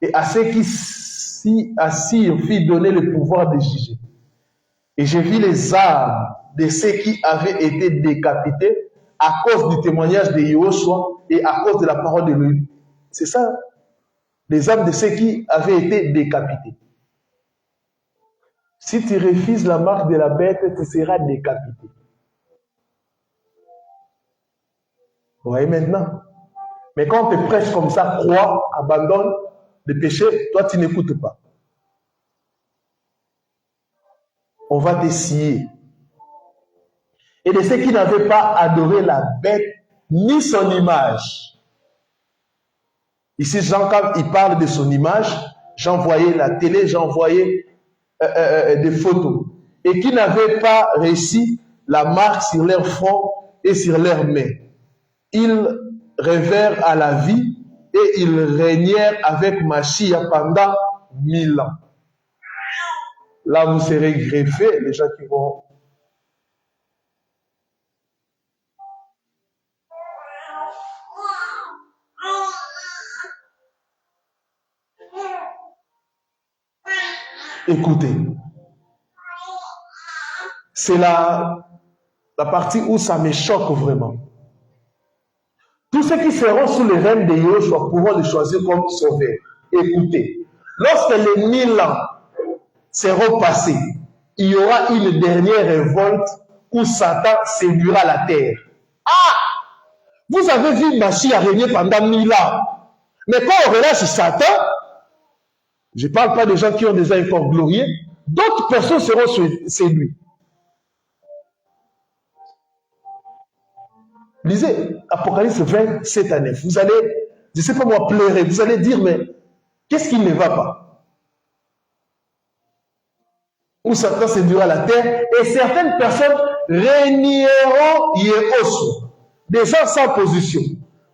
et à ceux qui s'y assirent fit donner le pouvoir de juger. Et je vis les âmes de ceux qui avaient été décapités à cause du témoignage de Yehoshua et à cause de la parole de lui. C'est ça, les âmes de ceux qui avaient été décapités. Si tu refuses la marque de la bête, tu seras décapité. Vous voyez maintenant? Mais quand on te prêche comme ça, crois, abandonne le péché, toi tu n'écoutes pas. On va te scier. Et de ceux qui n'avaient pas adoré la bête ni son image. Ici, Jean, quand il parle de son image, j'envoyais la télé, j'envoyais des photos. Et qui n'avaient pas réussi la marque sur leur front et sur leurs mains. Ils revinrent à la vie et ils régnèrent avec Mashiach pendant 1000 ans. Là, vous serez greffés, les gens qui vont... Écoutez, c'est la partie où ça me choque vraiment. Tous ceux qui seront sous le règne de Yahushua pourront le choisir comme sauveur. Écoutez, lorsque les 1000 ans seront passés, il y aura une dernière révolte où Satan séduira la terre. Ah! Vous avez vu Machia régner pendant 1000 ans. Mais quand on relâche Satan, je ne parle pas des gens qui ont déjà un corps glorieux, d'autres personnes seront séduites. Lisez Apocalypse 20, 7 à 9. Vous allez, je ne sais pas moi, pleurer. Vous allez dire, mais qu'est-ce qui ne va pas? Où Satan séduira la terre et certaines personnes régneront Yahushua. Des gens sans position.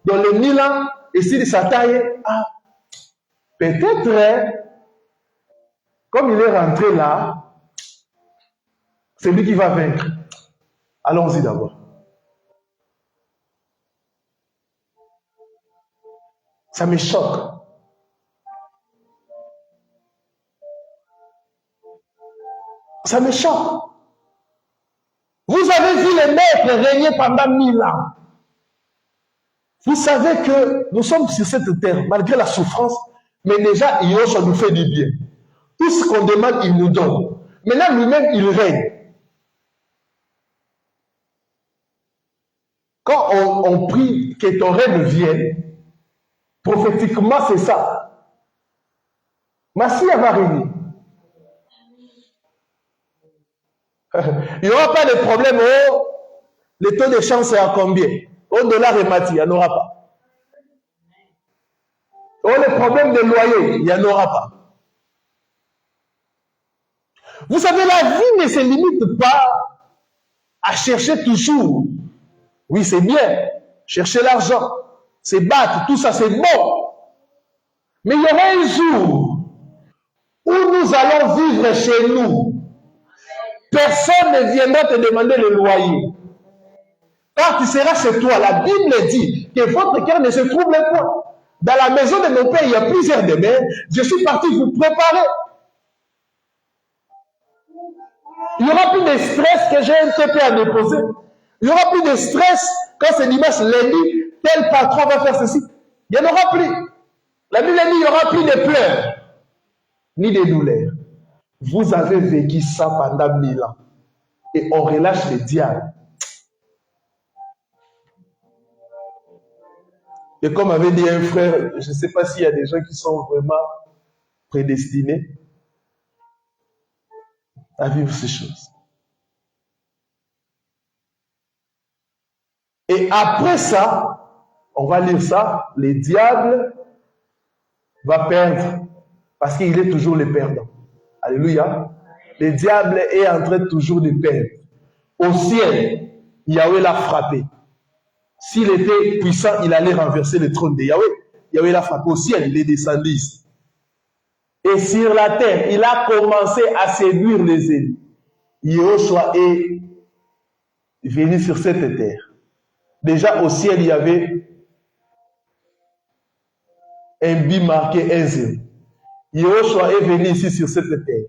Dans le 1000 ans, et si Satan est, peut-être, comme il est rentré là, c'est lui qui va vaincre. Allons-y d'abord. Ça me choque. Ça me choque. Vous avez vu les maîtres régner pendant 1000 ans. Vous savez que nous sommes sur cette terre, malgré la souffrance, mais déjà, Yahushua nous fait du bien. Tout ce qu'on demande, il nous donne. Maintenant, lui-même, il règne. Quand on prie que ton règne vienne, prophétiquement, c'est ça. Massia va régner. Il n'y aura pas de problème. Oh, le taux de chance est à combien? Au dollar et mati, il n'y en aura pas. Oh, les problèmes de loyer, il n'y en aura pas. Vous savez, la vie ne se limite pas à chercher toujours. Oui, c'est bien. Chercher l'argent, se battre, tout ça, c'est bon. Mais il y aura un jour où nous allons vivre chez nous. Personne ne viendra te demander le loyer. Quand tu seras chez toi, la Bible dit que votre cœur ne se trouble point. Dans la maison de mon père, il y a plusieurs demeures. Je suis parti vous préparer. Il n'y aura plus de stress que j'ai un TP à déposer. Il n'y aura plus de stress quand c'est dimanche, lundi, tel patron va faire ceci. Il n'y en aura plus. La Bible dit il n'y aura plus de pleurs, ni de douleurs. Vous avez vécu ça pendant 1000 ans. Et on relâche le diable. Et comme avait dit un frère, je ne sais pas s'il y a des gens qui sont vraiment prédestinés à vivre ces choses. Et après ça, on va lire ça, le diable va perdre parce qu'il est toujours le perdant. Alléluia. Le diable est en train toujours de perdre. Au ciel, Yahweh l'a frappé. S'il était puissant, il allait renverser le trône de Yahweh. Yahweh l'a frappé au ciel, il est descendu ici. Et sur la terre, il a commencé à séduire les ennemis. Yahushua est venu sur cette terre. Déjà au ciel, il y avait un but marqué 1-0. Yahushua est venu ici sur cette terre.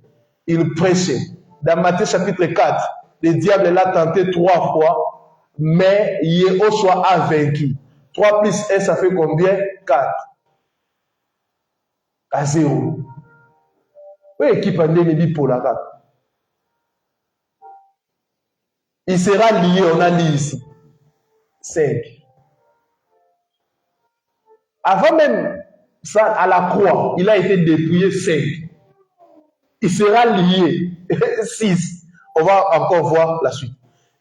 Il prêchait. Dans Matthieu chapitre 4, le diable l'a tenté 3 fois, mais Yahushua a vaincu. 3 plus 1, ça fait combien? 4. À 0. Oui, équipe dit pour la 4. Il sera lié, on a lu ici. 5. Avant même ça, à la croix, il a été dépouillé 5. Il sera lié 6. On va encore voir la suite.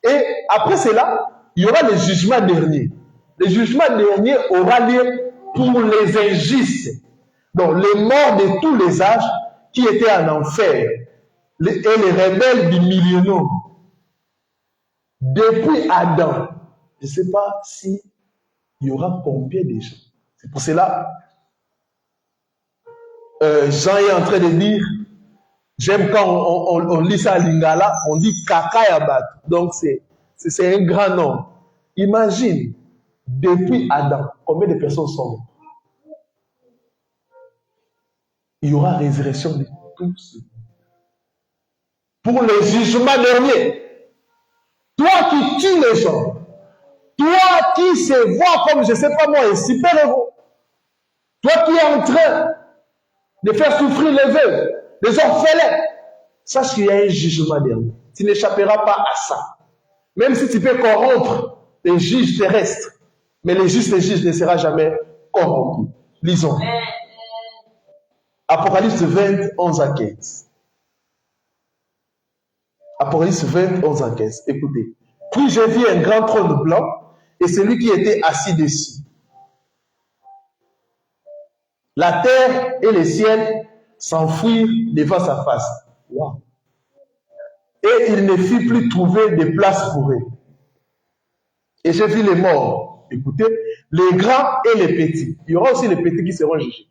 Et après cela, il y aura le jugement dernier. Le jugement dernier aura lieu pour les injustes. Donc, les morts de tous les âges qui étaient en enfer. Et les rebelles du millénaire. Depuis Adam, je ne sais pas si il y aura combien de gens. C'est pour cela, Jean est en train de dire, j'aime quand on lit ça à Lingala, on dit Kakayabat. Donc c'est un grand nom. Imagine, depuis Adam, combien de personnes sont mortes? Il y aura résurrection de tous. Pour le jugement dernier, toi qui tues les gens, Toi qui se vois comme, je ne sais pas moi, un super-héros. Toi qui es en train de faire souffrir les veuves, les orphelins. Sache qu'il y a un jugement derrière. Tu n'échapperas pas à ça. Même si tu peux corrompre les juges terrestres, mais les juges ne sera jamais corrompu. Lisons. Apocalypse 20, 11 à 15. Apocalypse 20, 11 à 15. Écoutez. Puis j'ai vu un grand trône blanc et celui qui était assis dessus. La terre et les ciels s'enfuirent devant sa face. Wow. Et il ne fut plus trouvé de place pour eux. Et j'ai vu les morts. Écoutez, les grands et les petits. Il y aura aussi les petits qui seront jugés.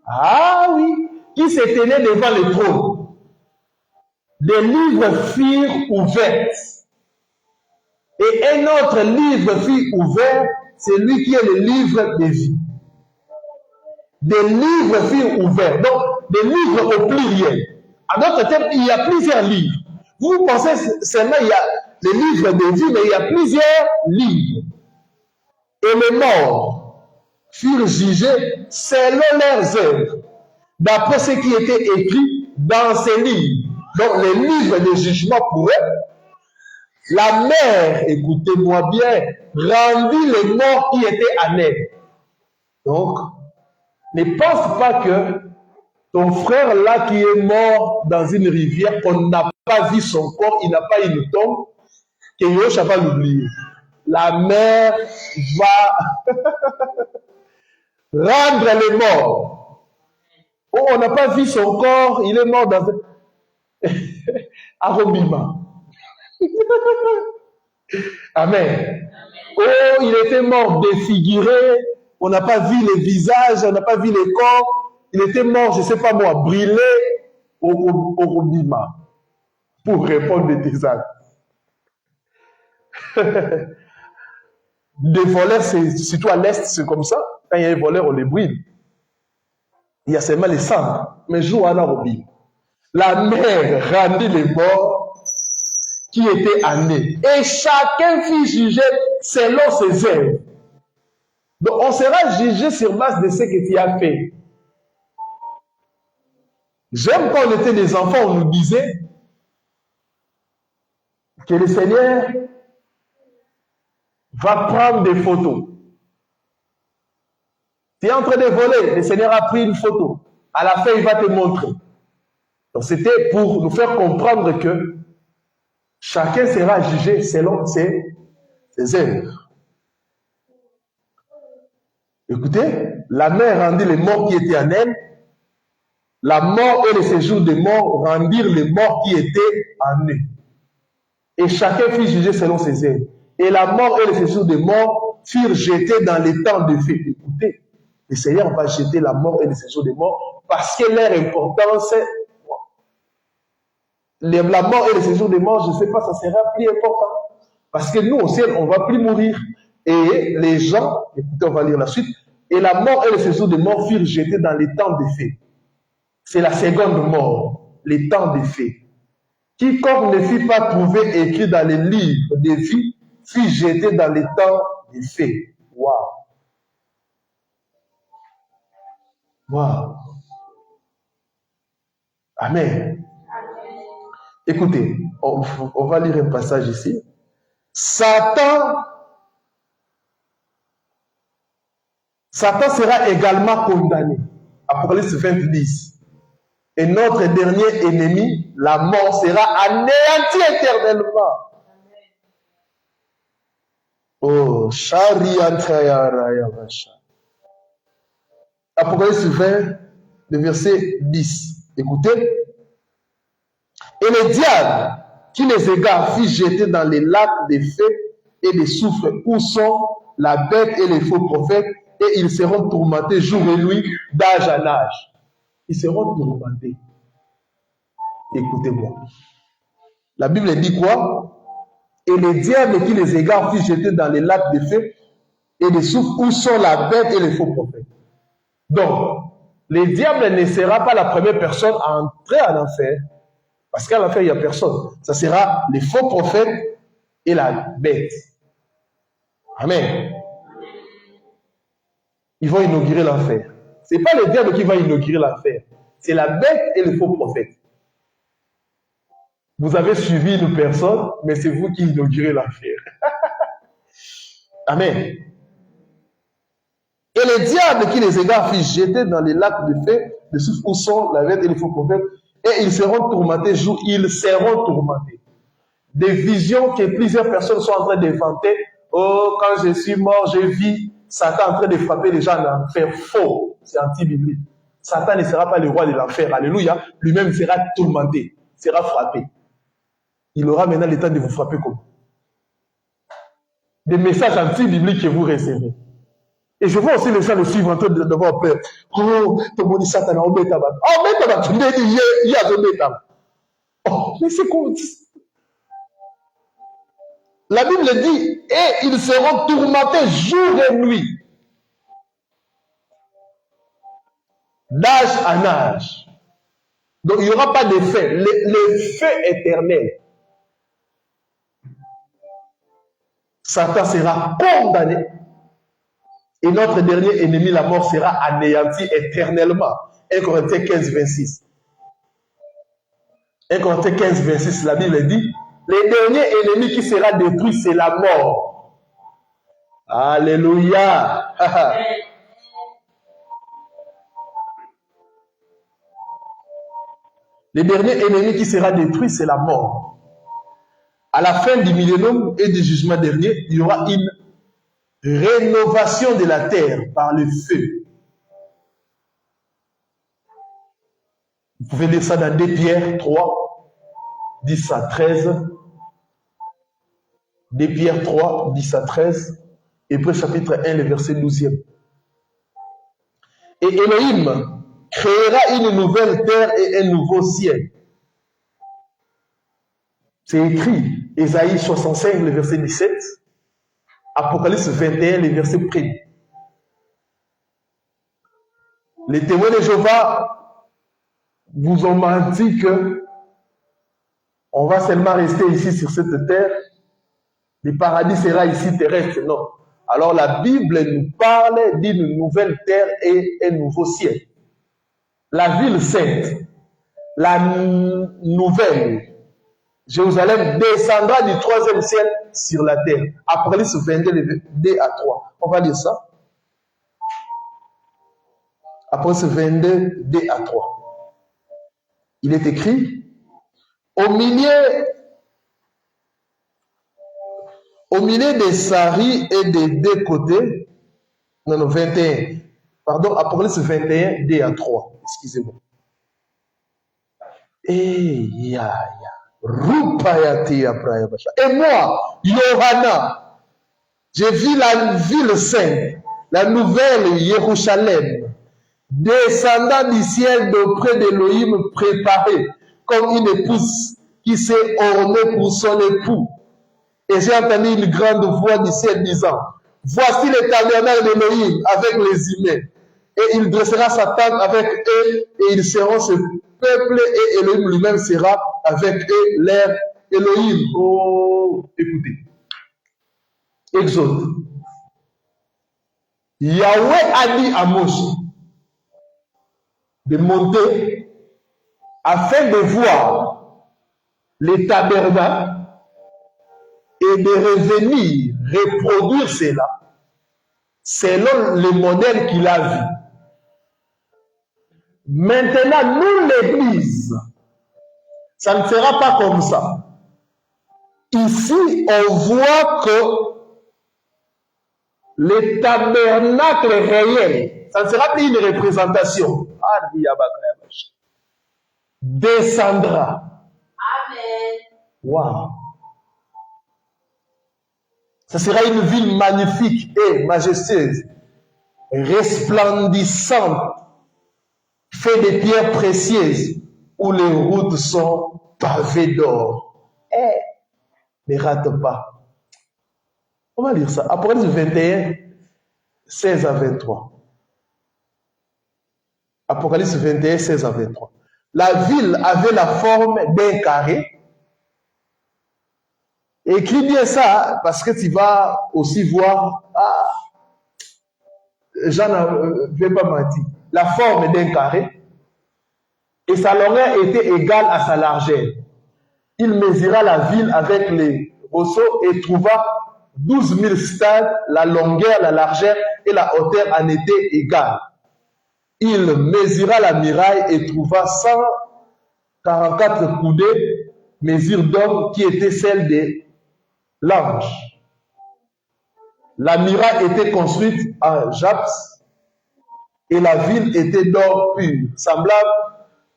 Ah oui, qui se tenaient devant le trône. Des livres furent ouverts. Et un autre livre fut ouvert, c'est lui qui est le livre de vie. Des livres furent ouverts. Donc, des livres au pluriel. En d'autres termes, il y a plusieurs livres. Vous pensez seulement il y a les livres de vie, mais il y a plusieurs livres. Et les morts furent jugés selon leurs œuvres, d'après ce qui était écrit dans ces livres. Donc, les livres de jugement pour eux, la mer, écoutez-moi bien, rendit les morts qui étaient en elle. Donc, ne pense pas que ton frère là qui est mort dans une rivière, on n'a pas vu son corps, il n'a pas une tombe, que Yosha va l'oublier. La mer va rendre les morts. Oh, on n'a pas vu son corps, il est mort dans Arobima. Amen. Oh, il était mort défiguré, on n'a pas vu les visages, on n'a pas vu les corps. Il était mort, je ne sais pas moi, brûlé au Robima pour répondre des actes. Des voleurs, surtout à l'Est, c'est comme ça. Quand il y a un voleur, on les brûle. Il y a seulement les cendres. Mais joue à la Robima. La mer rendit les morts qui étaient en eux. Et chacun fut jugé selon ses œuvres. Donc on sera jugé sur base de ce que tu as fait. J'aime quand on était des enfants, on nous disait que le Seigneur va prendre des photos. Tu es en train de voler, le Seigneur a pris une photo. À la fin, il va te montrer. Donc c'était pour nous faire comprendre que chacun sera jugé selon ses œuvres. Écoutez, la mer rendit les morts qui étaient en elle. La mort et le séjour des morts rendirent les morts qui étaient en eux. Et chacun fut jugé selon ses œuvres. Et la mort et le séjour des morts furent jetés dans les temps de feu. Écoutez, le Seigneur va jeter la mort et le séjour des morts parce que leur importance, la mort et le séjour des morts, je ne sais pas, ça sera plus important. Parce que nous, au ciel, on ne va plus mourir. Et les gens, écoutez, on va lire la suite, et la mort et le séjour des morts furent jetés dans les temps de feu. C'est la seconde mort, les temps de feu. Quiconque ne fut pas trouvé écrit dans les livres de vie fut jeté dans les temps de feu. Waouh! Waouh! Amen. Écoutez, on va lire un passage ici. Satan sera également condamné. Apocalypse 20, 10. Et notre dernier ennemi, la mort, sera anéanti éternellement. Oh, Apocalypse 20, le verset 10. Écoutez. Et le diable qui les égare fut jeté dans les lacs de feu et de soufre où sont la bête et les faux prophètes, et ils seront tourmentés jour et nuit, d'âge en âge. Ils seront tourmentés. Écoutez-moi. La Bible dit quoi? Et le diable qui les égare fut jeté dans les lacs de feu et de soufre où sont la bête et les faux prophètes. Donc, le diable ne sera pas la première personne à entrer en enfer. Parce qu'à l'enfer, il n'y a personne. Ça sera les faux prophètes et la bête. Amen. Ils vont inaugurer l'enfer. Ce n'est pas le diable qui va inaugurer l'enfer. C'est la bête et le faux prophète. Vous avez suivi une personne, mais c'est vous qui inaugurez l'enfer. Amen. Et les diables qui les égare furent jetés dans les lacs de feu, de soufre où sont la bête et les faux prophètes, et ils seront tourmentés jour, ils seront tourmentés. Des visions que plusieurs personnes sont en train d'inventer. Oh, quand je suis mort, je vis Satan en train de frapper les gens en enfer. Faux, c'est anti-biblique. Satan ne sera pas le roi de l'enfer. Alléluia. Lui-même sera tourmenté, sera frappé. Il aura maintenant le temps de vous frapper comme des messages anti-bibliques que vous recevez. Et je vois aussi les gens le suivre en train d'avoir peur. Oh, ton monde Satan, on met tabac. Oh, mais tabac, tu me dis, il y a un tabac. Oh, mais c'est quoi? La Bible dit, et ils seront tourmentés jour et nuit, d'âge en âge. Donc il n'y aura pas de feu, le feu éternel. Satan sera condamné. Et notre dernier ennemi, la mort, sera anéanti éternellement. 1 Corinthiens 15, 26. 1 Corinthiens 15, 26, la Bible dit, le dernier ennemi qui sera détruit, c'est la mort. Alléluia. Le dernier ennemi qui sera détruit, c'est la mort. À la fin du millénium et du jugement dernier, il y aura une rénovation de la terre par le feu. Vous pouvez lire ça dans 2 Pierre 3, 10 à 13. 2 Pierre 3, 10 à 13. Hébreux chapitre 1, le verset 12e. Et Elohim créera une nouvelle terre et un nouveau ciel. C'est écrit, Ésaïe 65, le verset 17. Apocalypse 21, le verset 1er. Les témoins de Jéhovah vous ont menti que on va seulement rester ici sur cette terre. Le paradis sera ici terrestre. Non. Alors la Bible nous parle d'une nouvelle terre et un nouveau ciel. La ville sainte, la nouvelle Jérusalem descendra du 3e ciel sur la terre. Apocalypse 22, 2 à 3. On va lire ça. Apocalypse 22, 2 à 3. Il est écrit, au milieu des Sari et des 2 côtés, non, 21, pardon, Apocalypse 21, 2 à 3, excusez-moi. Et moi, Yohana, j'ai vu la ville sainte, la nouvelle Jérusalem, descendant du ciel d'auprès d'Élohim, préparée comme une épouse qui s'est ornée pour son époux. Et j'ai entendu une grande voix du ciel disant, voici le tabernacle d'Élohim avec les humains. Et il dressera sa tente avec eux, et ils seront ce peuple, et Elohim lui-même sera avec eux, leur Elohim. Oh, écoutez. Exode. Yahweh a dit à Moïse de monter afin de voir les tabernacles et de revenir reproduire cela selon le modèle qu'il a vu. Maintenant, nous, l'Église, ça ne sera pas comme ça. Ici, on voit que le tabernacle réel, ça ne sera plus une représentation, descendra. Amen. Wow. Ça sera une ville magnifique et majestueuse, resplendissante, faite de pierres précieuses, où les routes sont pavées d'or. Ne rate pas. On va lire ça. Apocalypse 21, 16 à 23. Apocalypse 21, 16 à 23. La ville avait la forme d'un carré Écris bien ça, parce que tu vas aussi voir, Jean ne vais pas mentir, la forme d'un carré, et sa longueur était égale à sa largeur. Il mesura la ville avec les rosseaux et trouva 12 000 stades, la longueur, la largeur et la hauteur en étaient égales. Il mesura la muraille et trouva 144 coudées, mesure d'homme qui était celle des l'ange. La muraille était construite en jaspis et la ville était d'or pur, semblable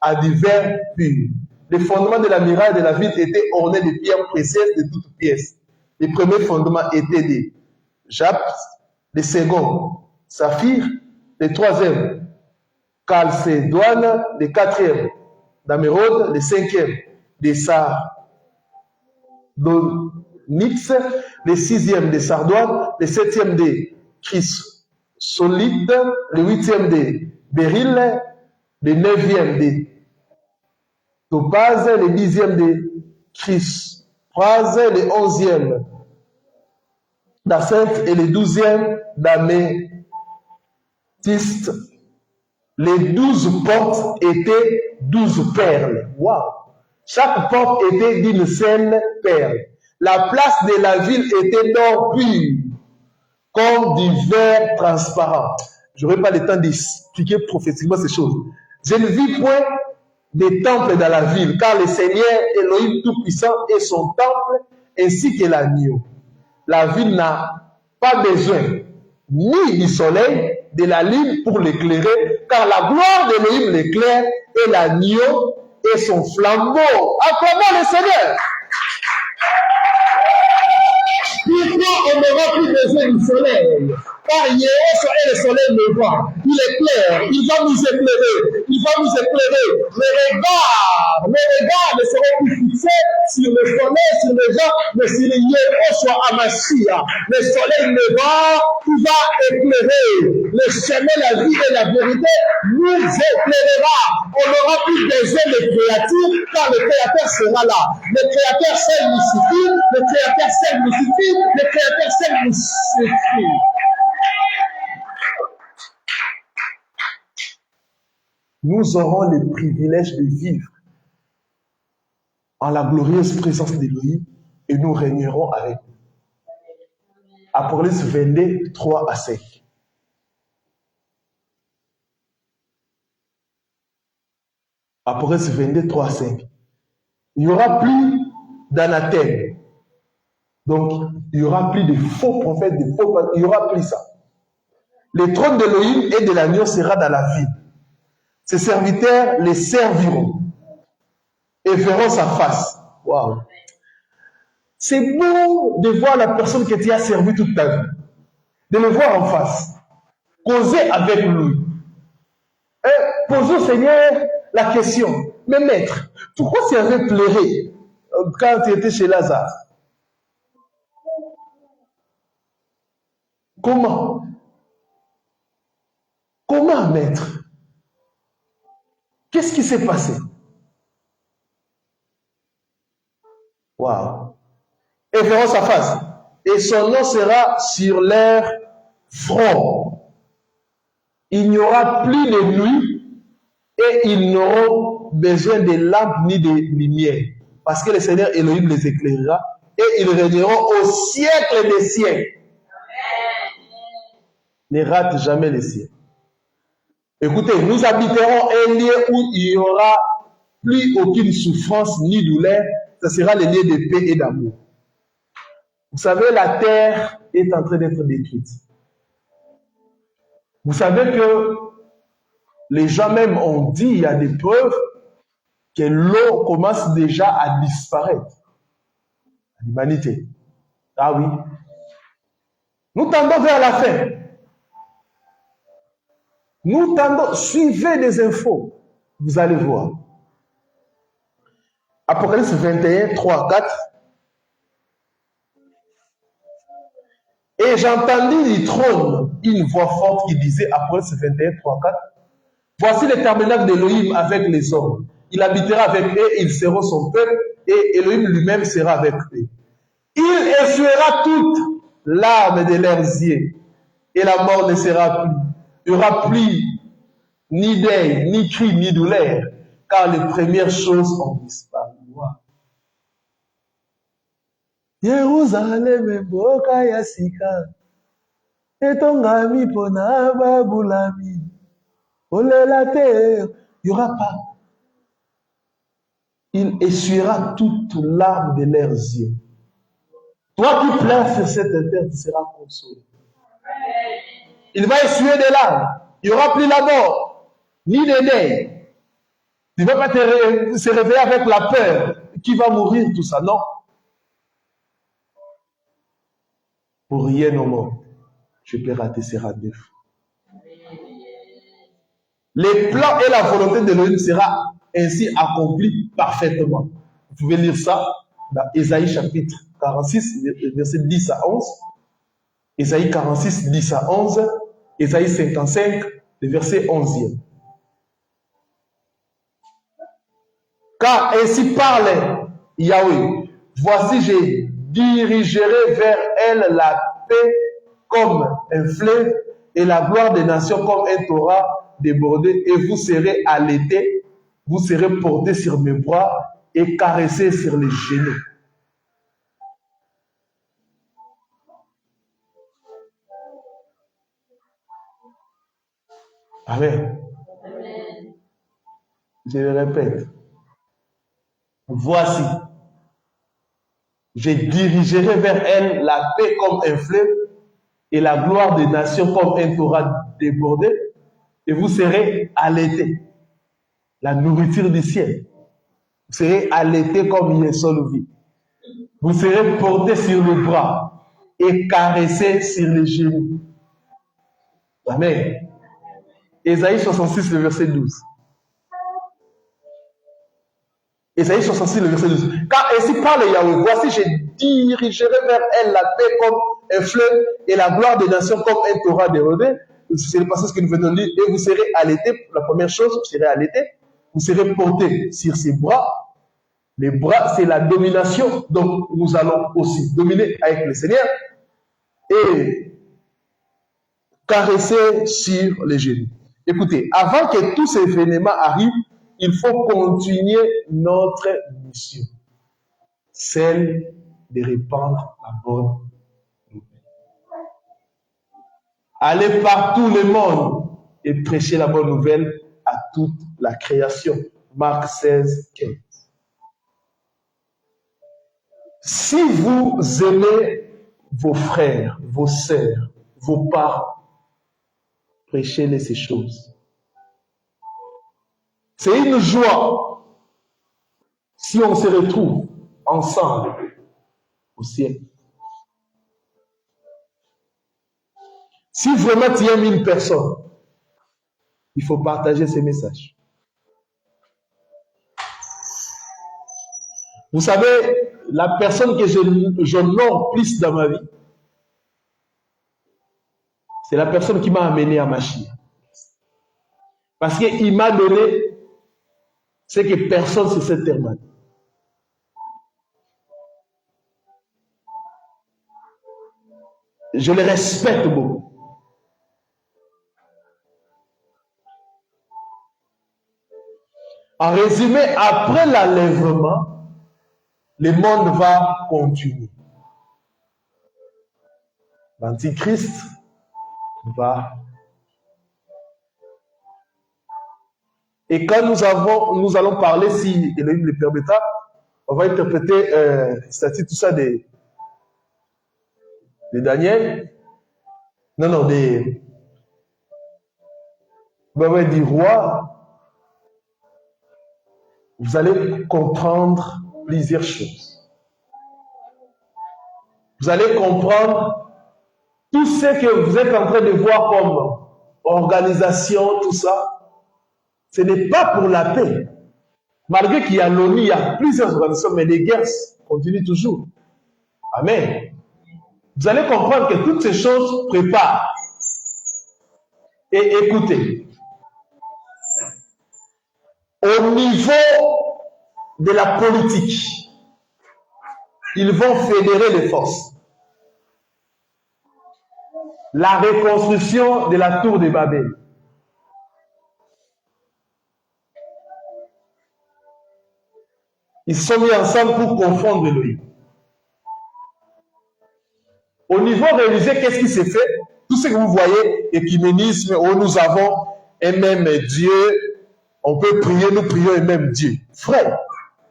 à du verre pur. Les fondements de la muraille de la ville étaient ornés de pierres précieuses de toutes pièces. Les premiers fondements étaient des jaspis, les seconds saphir, les troisièmes chalcédoine, les quatrièmes d'émeraude, les cinquièmes des sardonyx, les sixièmes des sardoines, les septièmes des chrysolites, les huitièmes des béryl, les neuvièmes des topazes, les dixièmes des chrysoprases, les onzièmes d'acinthe et les douzièmes d'améthyste. Les 12 portes étaient 12 perles. Wow! Chaque porte était d'une seule perle. La place de la ville était d'or pur, comme du verre transparent. Je n'aurai pas le temps d'expliquer prophétiquement ces choses. Je ne vis point des temples dans la ville, car le Seigneur Elohim Tout-Puissant est son temple, ainsi que l'agneau. La ville n'a pas besoin ni du soleil, de la lune pour l'éclairer, car la gloire d'Elohim l'éclaire, et l'agneau est son flambeau. Acclamons le Seigneur. Pourquoi on n'aura plus besoin du soleil? Car Yéhova est le soleil levant. Il éclaire, il va nous éclairer, il va nous éclairer. Les regards ne seront plus fixés sur le soleil, sur les gens, mais sur Yéhova Hamashiach. Le soleil levant qui va éclairer. Le chemin, la vie et la vérité nous éclairera. On n'aura plus besoin de créatures, car le Créateur sera là. Le Créateur seul nous suffit, le Créateur seul nous suffit, le Créateur seul nous suffit. Nous aurons le privilège de vivre en la glorieuse présence d'Élohim et nous régnerons avec lui. Apocalypse 22, 3 à 5. Apocalypse 22, 3 à 5. Il n'y aura plus d'anathème. Donc, il n'y aura plus de faux prophètes, de faux... Il n'y aura plus ça. Le trône d'Élohim et de l'agneau sera dans la ville. Ses serviteurs les serviront et verront sa face. Waouh! C'est beau de voir la personne que tu as servi toute ta vie, de le voir en face, causer avec lui. Et poser au Seigneur la question, mais maître, pourquoi tu avais pleuré quand tu étais chez Lazare? Comment? Comment, maître? Qu'est-ce qui s'est passé? Waouh! Et verront sa face. Et son nom sera sur leur front. Il n'y aura plus de nuit et ils n'auront besoin de lampes ni de lumière. Parce que le Seigneur Elohim les éclairera et ils régneront au siècle des siècles. Ne rate jamais les siècles. Écoutez, nous habiterons un lieu où il n'y aura plus aucune souffrance ni douleur. Ce sera le lieu de paix et d'amour. Vous savez, la terre est en train d'être détruite. Vous savez que les gens même ont dit, il y a des preuves, que l'eau commence déjà à disparaître. L'humanité. Ah oui. Nous tendons vers la fin. Nous tendons, suivez les infos. Vous allez voir. Apocalypse 21, 3, 4. Et j'entendis du trône une voix forte qui disait, Apocalypse 21, 3, 4, voici le tabernacle d'Élohim avec les hommes. Il habitera avec eux, ils seront son peuple, et Élohim lui-même sera avec eux. Il essuiera toute larme de leurs yeux, et la mort ne sera plus. Il n'y aura plus ni deuil, ni cri, ni douleur, car les premières choses ont disparu. Yerusalem mboka ya sika, etongami pona babulami, olela te, il n'y aura pas. Il essuiera toute larme de leurs yeux. Toi qui pleures sur cette terre, tu seras consolé. Il va essuyer des larmes. Il n'y aura plus la mort, ni de deuil. Tu ne vas pas se réveiller avec la peur. Qui va mourir, tout ça, non. Pour rien au monde, je peux rater ces rendez-vous. Les plans et la volonté de l'Éternel sera ainsi accomplis parfaitement. Vous pouvez lire ça dans Ésaïe chapitre 46, verset 10 à 11. Ésaïe 46, 10 à 11. Ésaïe 55, le verset 11e. Car ainsi parle Yahweh. Voici, je dirigerai vers elle la paix comme un fleuve et la gloire des nations comme un torrent débordé, et vous serez allaités, vous serez portés sur mes bras et caressés sur les genoux. Amen. Je le répète. Voici, je dirigerai vers elle la paix comme un fleuve et la gloire des nations comme un torrent débordé, et vous serez allaités. La nourriture du ciel. Vous serez allaités comme une seule vie. Vous serez portés sur les bras et caressés sur les genoux. Amen. Ésaïe 66, le verset 12. Ésaïe 66, le verset 12. Car ainsi parle Yahweh, voici, je dirigerai vers elle la paix comme un fleuve et la gloire des nations comme un torrent débordé. C'est le passage que nous venons de lire. Et vous serez allaités, la première chose, vous serez allaités. Vous serez portés sur ses bras. Les bras, c'est la domination. Donc, nous allons aussi dominer avec le Seigneur et caresser sur les genoux. Écoutez, avant que tous ces événements arrivent, il faut continuer notre mission, celle de répandre la bonne nouvelle. Aller par tout le monde et prêcher la bonne nouvelle à toute la création. Marc 16, 15. Si vous aimez vos frères, vos sœurs, vos parents, prêchez-les ces choses. C'est une joie si on se retrouve ensemble au ciel. Si vraiment tu aimes une personne, il faut partager ces messages. Vous savez, la personne que je nomme plus dans ma vie, c'est la personne qui m'a amené à Machia. Parce qu'il m'a donné ce que personne sur cette terre m'a dit. Je le respecte beaucoup. En résumé, après l'enlèvement, le monde va continuer. L'Antichrist va. Et quand nous allons parler, si Elohim le permettra, on va interpréter tout ça de Daniel. Non, du roi. Vous allez comprendre plusieurs choses. Vous allez comprendre tout ce que vous êtes en train de voir comme organisation, tout ça. Ce n'est pas pour la paix. Malgré qu'il y a l'ONU, il y a plusieurs organisations, mais les guerres continuent toujours. Amen. Vous allez comprendre que toutes ces choses préparent. Et écoutez, au niveau de la politique, Ils vont fédérer les forces. La reconstruction de la tour de Babel. Ils se sont mis ensemble pour confondre Elohim. Au niveau religieux, qu'est-ce qui s'est fait? Tout ce que vous voyez, écuménisme, où nous avons un même Dieu, on peut prier, nous prions un même Dieu. Frère,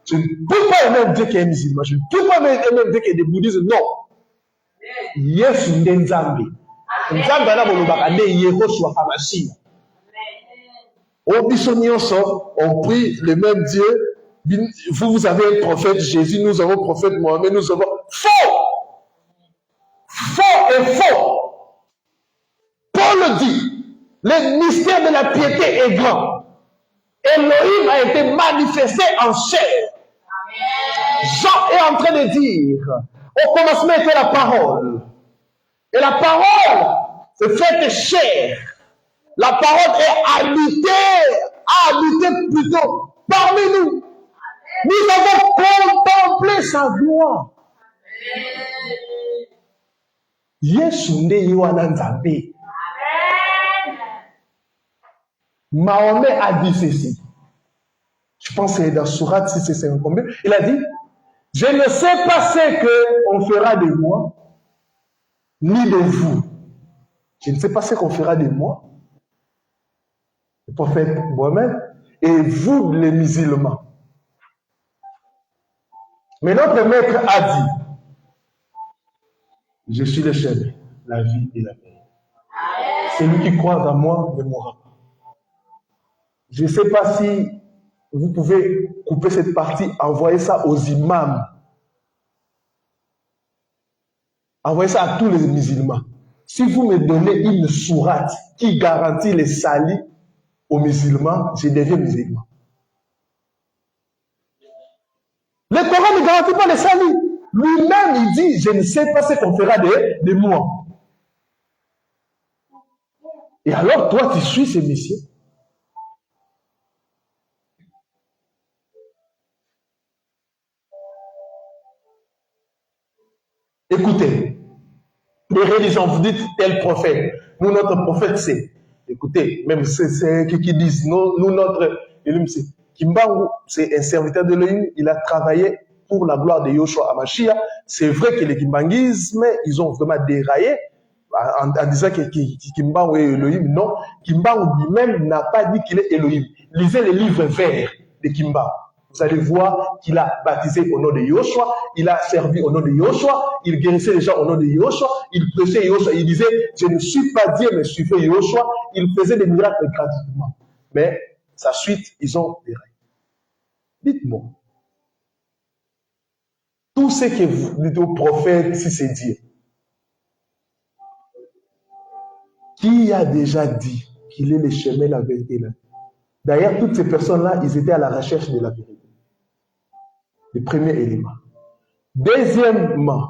je ne peux pas un même Dieu qui est musulman, je ne peux pas un même Dieu qui est des bouddhistes, non. Yesu Nzambe. Nzambe ana bolobaka nde Yehoshua Hamashiach. Au Bissonionso, on prie le même Dieu. Vous avez un prophète Jésus, nous avons un prophète Mohamed, nous avons faux! Faux et faux. Paul dit, le mystère de la piété est grand. Elohim a été manifesté en chair. Jean est en train de dire, au commencement était la parole. Et la parole se fait chair. La parole est habitée plutôt parmi nous. Nous avons contemplé sa gloire. Yesu nde Yohana Nzambe. Mahomet a dit ceci. Je pense que c'est dans Sourate 6 et 5 combien. Il a dit, je ne sais pas ce qu'on fera de moi, ni de vous. Je ne sais pas ce qu'on fera de moi, le prophète Mohamed, et vous les musulmans. Mais notre maître a dit, je suis le chemin, la vie et la paix. Celui qui croit en moi ne mourra pas. Je ne sais pas si vous pouvez couper cette partie, envoyer ça aux imams. Envoyez ça à tous les musulmans. Si vous me donnez une sourate qui garantit les salis aux musulmans, je deviens musulman. Le Coran ne garantit pas les salis. Lui-même, il dit, je ne sais pas ce qu'on fera de moi. Et alors, toi, tu suis ces messieurs. Écoutez, les religions, vous dites tel prophète. Nous, notre prophète, c'est. Écoutez, même c'est qui disent, nous, notre Elohim, c'est. Kimbangu, c'est un serviteur de l'Elohim, il a travaillé pour la gloire de Yoshua Hamashiach. C'est vrai que les Kimbanguismes, ils ont vraiment déraillé en disant que Kimbangu est Elohim. Non, Kimbangu lui-même n'a pas dit qu'il est Elohim. Lisez les livres verts de Kimbangu. Vous allez voir qu'il a baptisé au nom de Yoshua, il a servi au nom de Yoshua, il guérissait les gens au nom de Yoshua, il prêchait Yoshua, il disait, je ne suis pas Dieu, mais suivez Yoshua, il faisait des miracles gratuitement. Mais sa suite, ils ont déraillé. Dites-moi, tout ce que vous dites aux prophètes, si c'est Dieu, qui a déjà dit qu'il est le chemin, la vérité, la vie? D'ailleurs, toutes ces personnes-là, ils étaient à la recherche de la vérité. Le premier élément. Deuxièmement,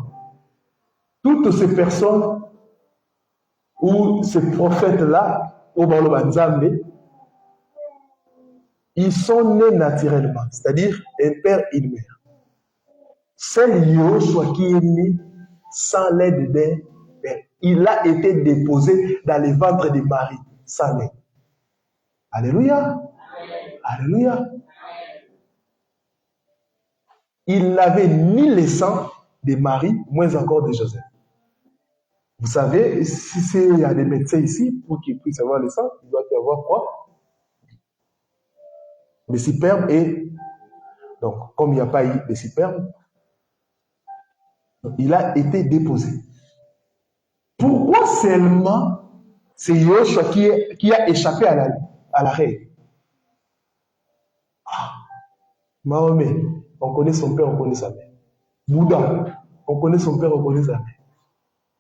toutes ces personnes ou ces prophètes-là, au Balobanzambe, ils sont nés naturellement, c'est-à-dire un père et une mère. Seul Yoshua qui est né sans l'aide d'un père, il a été déposé dans le ventre de Marie, sans l'aide. Alléluia. Alléluia. Il n'avait ni le sang de Marie, moins encore de Joseph. Vous savez, si il y a des médecins ici, pour qu'ils puissent avoir le sang, il doit y avoir quoi? Le sperme et... Donc, comme il n'y a pas eu de sperme, il a été déposé. Pourquoi seulement c'est Yoshua qui a échappé à la règle? Mahomet, on connaît son père, on connaît sa mère. Bouddha, on connaît son père, on connaît sa mère.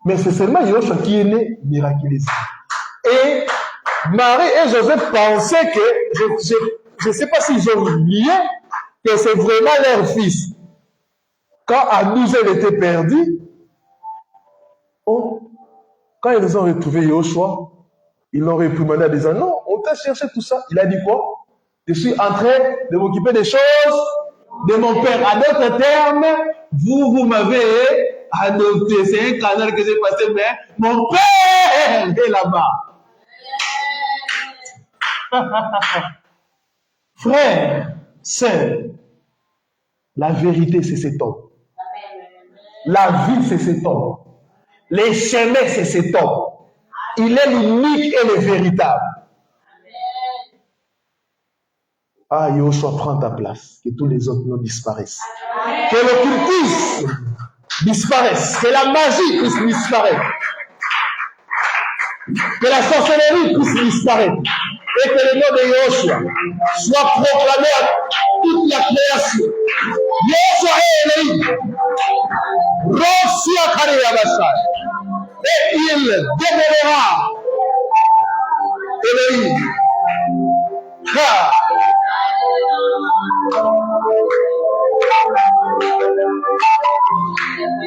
Mais c'est seulement Yoshua qui est né miraculeusement. Et Marie et Joseph pensaient que, je ne sais pas si j'ai oublié, que c'est vraiment leur fils. Quand à 12 ans il était perdu, quand ils ont retrouvé Yoshua, ils l'ont réprimandé en disant, non, on t'a cherché tout ça. Il a dit quoi? Je suis en train de m'occuper des choses de mon Père. À d'autres termes, vous m'avez adopté. C'est un canal que j'ai passé, mais mon Père est là-bas. Frère, sœur, la vérité, c'est cet homme. La vie, c'est cet homme. Les chemins, c'est cet homme. Il est l'unique et le véritable. Ah, Yoshua, prends ta place. Que tous les autres nous disparaissent. Que l'occultisme disparaisse. Que la magie puisse disparaître. Que la sorcellerie puisse disparaître. Et que le nom de Yoshua soit proclamé à toute la création. Yoshua est Elohim. Rosia Kareyabasai. Et il demeurera Elohim. Car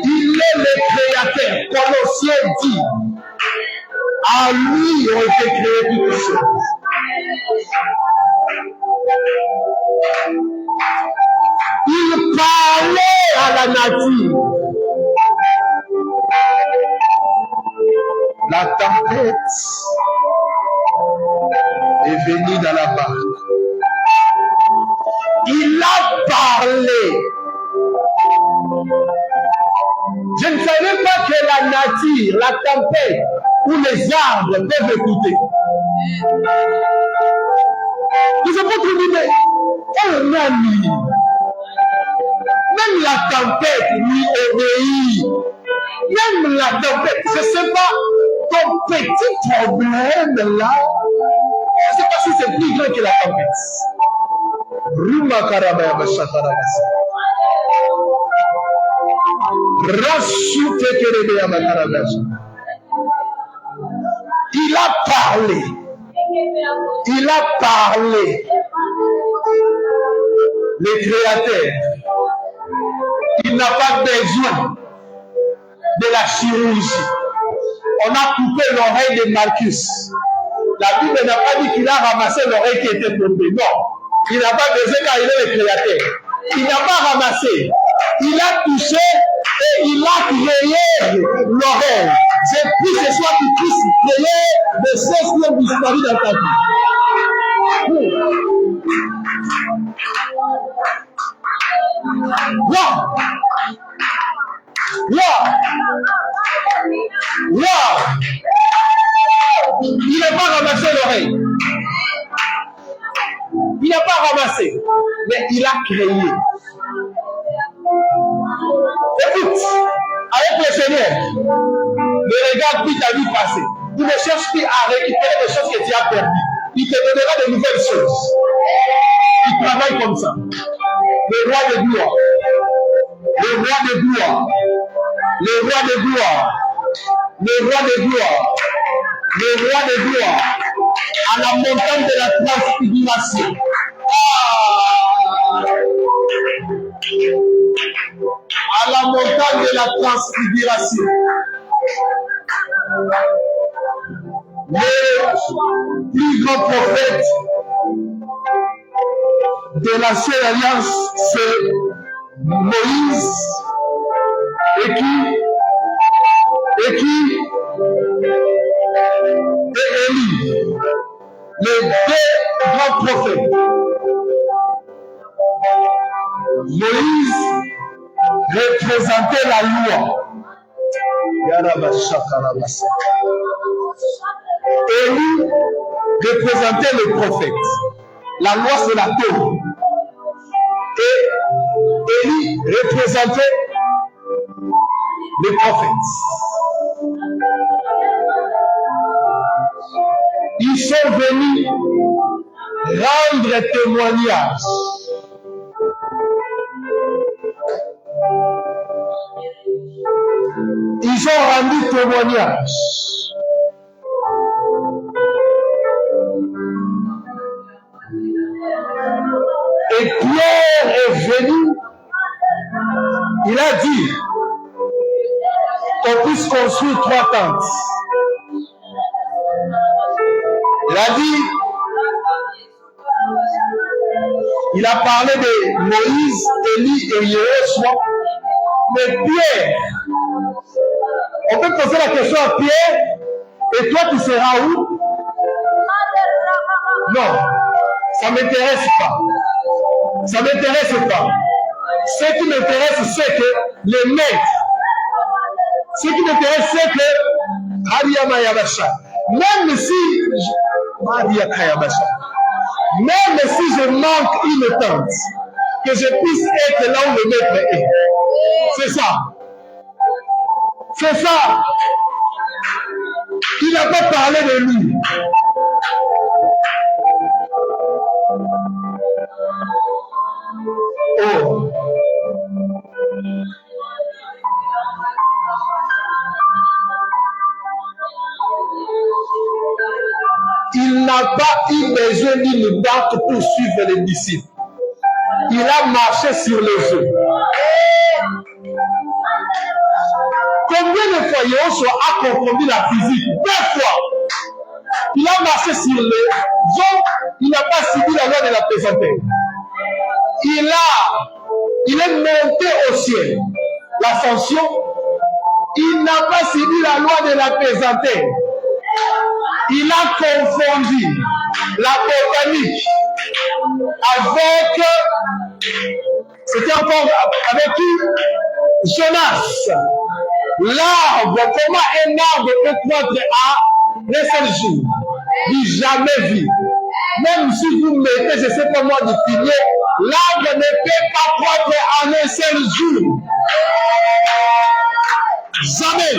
il est le créateur. Colossiens dit, à lui ont été créées toutes choses. Il parlait à la nature. La tempête est venue dans la barque. Il a parlé. Je ne savais pas que la nature, la tempête ou les arbres peuvent écouter. Nous avons trouvé un ami. Même la tempête lui obéit. Même la tempête, je ne sais pas, ton petit problème là, je ne sais pas si c'est plus grand que la tempête. Ruma karabaya bashakarabasa. Rashute kerebeya makarabasa. Il a parlé. Il a parlé. Le créateur, il n'a pas besoin de la chirurgie. On a coupé l'oreille de Marcus. La Bible n'a pas dit qu'il a ramassé l'oreille qui était tombée. Non. Il n'a pas besoin car il est le créateur. Il n'a pas ramassé. Il a touché et il a créé l'oreille. C'est plus ce soir qu'il puisse créer des choses qui ont disparu dans ta vie. Wow! Wow! Wow! Il n'a pas ramassé l'oreille. Il n'a pas ramassé, mais il a créé. Écoute, avec le Seigneur, ne regarde plus ta vie passée. Il ne cherche plus à récupérer les choses que tu as perdues. Il te donnera de nouvelles choses. Il travaille comme ça. Le roi de gloire. Le roi de gloire. Le roi de gloire. Le roi de gloire. Le roi de gloire. À la montagne de la transfiguration. À la montagne de la transfiguration. Le plus grand prophète de l'ancienne alliance, c'est Moïse. Et qui et Élie. Les deux grands prophètes. Moïse représentait la loi. Élie représentait le prophète. La loi, c'est la Torah. Et Élie représentait les prophètes. Ils sont venus rendre témoignage. Ils ont rendu témoignage. Et Pierre est venu, il a dit qu'on puisse construire 3 tentes. Il a parlé de Moïse, Élie et Yeshua. Mais Pierre, on peut poser la question à Pierre, et toi tu seras où? Non, ça ne m'intéresse pas. Ça ne m'intéresse pas. Ce qui m'intéresse, c'est que les maîtres, ce qui m'intéresse, c'est que Hariyama Yabasha, même si je manque une tente, que je puisse être là où le maître est. C'est ça. C'est ça. Il n'a pas parlé de lui. Oh. Il n'a pas eu besoin d'une barque pour suivre les disciples. Il a marché sur les eaux. Combien de fois Yeshua a confondu la physique? 2 fois. Il a marché sur les eaux. Il n'a pas suivi la loi de la pesanteur. Il est monté au ciel. L'ascension, il n'a pas suivi la loi de la pesanteur. Il a confondu la botanique avec, c'était encore avec qui? Jonas. L'arbre, comment un arbre peut croître à un seul jour? Du jamais vu. Même si vous mettez, je ne sais pas moi, du pilier, l'arbre ne peut pas croître en un seul jour. Jamais.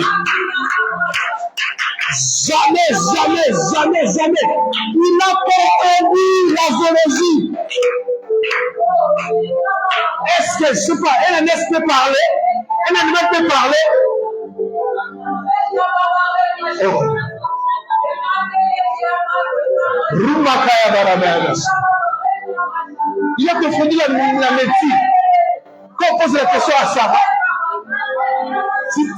Jamais. Il n'a pas envie la zoologie. Est-ce que, je ne sais pas, un animal peut parler? Un animal peut parler? Oh. Il a confondu la médecine. Quand on pose la question à Sarah,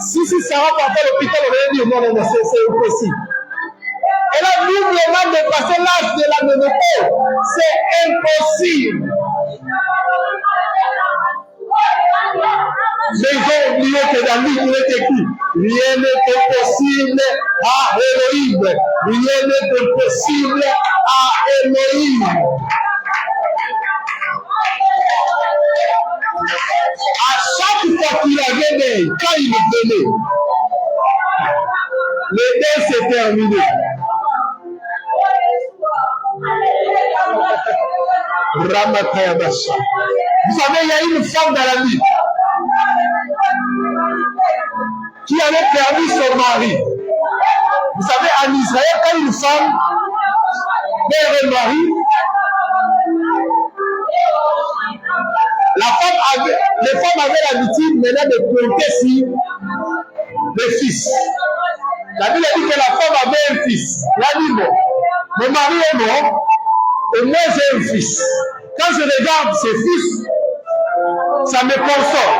si Sarah partait à l'hôpital, on va dire non, c'est impossible. Elle a doublement dépassé l'âge de la ménopause. C'est impossible. Mais ils ont oublié que dans lui, il est écrit, rien n'est possible à Elohim. Rien n'est possible à Elohim. À chaque fois qu'il avait quand il venait, le dé s'est terminé. Ramakayabasha. Vous savez, il y a une femme dans la vie qui avait perdu son mari. Vous savez, en Israël, quand une femme perd un mari, les femmes avaient l'habitude maintenant de compter sur le fils. La Bible a dit que la femme avait un fils. Elle a dit, bon, mon mari est mort, et moi j'ai un fils. Quand je regarde ce fils, ça me console.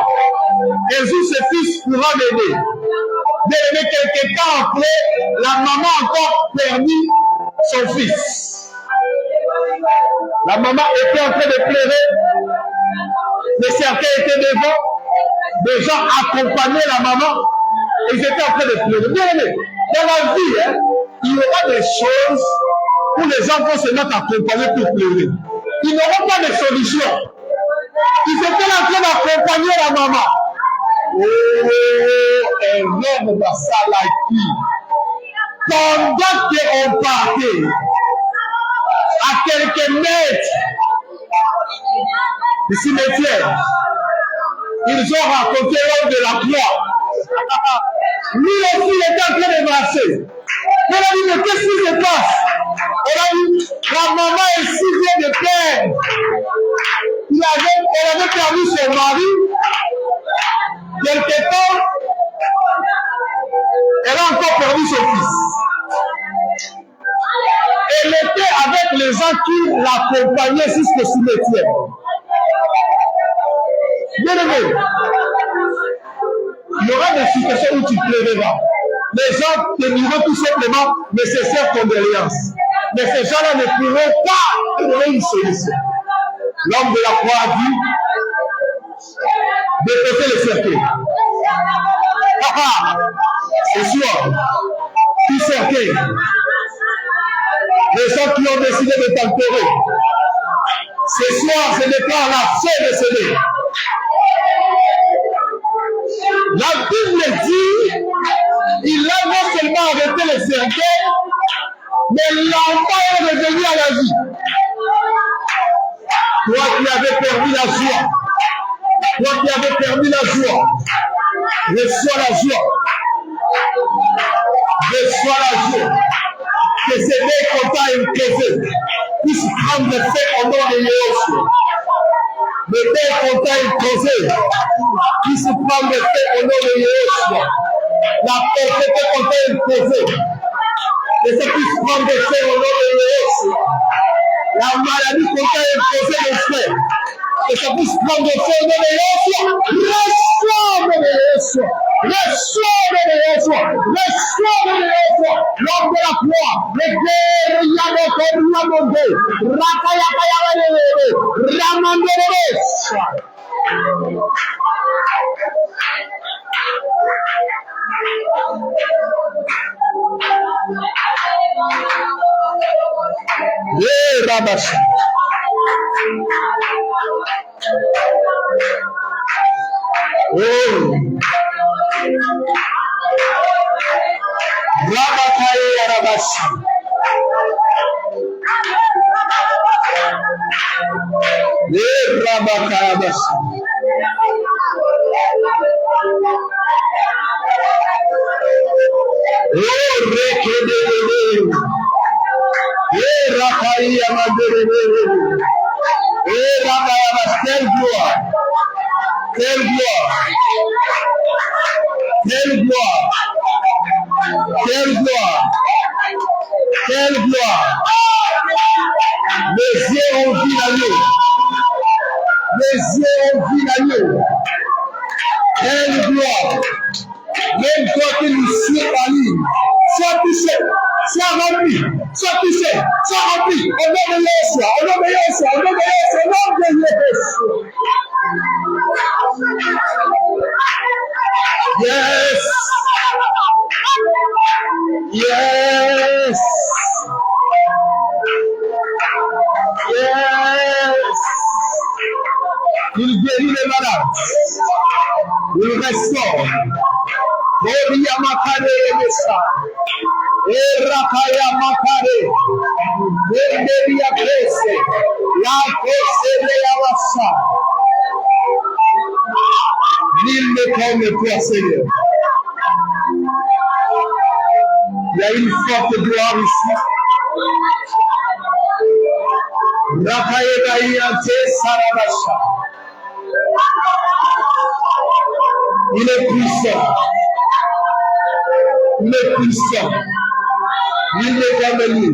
Un jour, ce fils pourra m'aider. Mais quelque temps après, la maman a encore perdu son fils. La maman était en train de pleurer. Mais certains étaient devant. Des gens accompagnaient la maman. Et ils étaient en train de pleurer. Bien aimé, dans la vie, il y aura des choses où les gens vont se mettre à accompagner pour pleurer. Ils n'auront pas de solution. Ils étaient en train d'accompagner la maman. Oh, un homme dans sa life. Pendant qu'on partait, à quelques mètres du cimetière, ils ont raconté l'homme de la croix. Lui aussi, il était en train de marcher. On a dit, mais qu'est-ce qui se passe? On a dit, la maman ici vient de perdre. Elle avait perdu son mari. Quelque temps, elle a encore perdu son fils. Elle était avec les gens qui l'accompagnaient jusqu'au cimetière. Bien aimé, il y aura des situations où tu pleureras. Les gens te diront tout simplement nécessaire condoléances. Mais ces gens-là ne pourront pas trouver une solution. L'homme de la croix a dit, déposer le cercueil. C'est sûr. Qui cercueil? Les gens qui ont décidé de t'enterrer. Ce soir, je déclare la fin de ce nez. La Bible dit, il a non seulement arrêté le cercueil, mais l'enfant est revenu à la vie. Toi qui avais perdu la joie, toi qui avais perdu la joie, reçois la joie. Reçois la joie. Que ces deux contents imposés puissent prendre fait au nom de Jésus. Les deux contents imposés puissent prendre fait au nom de Jésus. La pauvreté contents imposée, que ça puisse prendre fait au nom de Jésus. La maladie contents imposée de frère, que ça puisse prendre fait au nom de Jésus. Reçois de Jésus. Reçois de Jésus. Reçois de Jésus. L'homme de la croix, le guerre, Yamoké, Rakaya, Ramanderes. Rabash. Oh. Rabakaya Rabash. Rabakaya Rabash. Oh, Rekedele. Rakaya Madere. Rakaya, quelle gloire. Quelle gloire. Quelle gloire. Quelle gloire. Quelle gloire. Les yeux ont vu l'agneau. Les yeux ont vu l'agneau. Quelle gloire. Même toi qui nous suis en ligne, sois touché, sois rempli, sois touché, sois rempli. Au nom de Jésus, au nom de Jésus, au nom de Jésus, au nom de Jésus. Yes. Yes. Yes. Il guérit les malades. Il restaure. Boria Makare Mesa. Erakaya Makare. Benderia Pese. La Pese de Yawasa. Nul ne comme toi, Seigneur. Il y a une forte gloire ici. Rakaya Yante Sarabasha. Il est puissant. Il est puissant. Il est comme lui.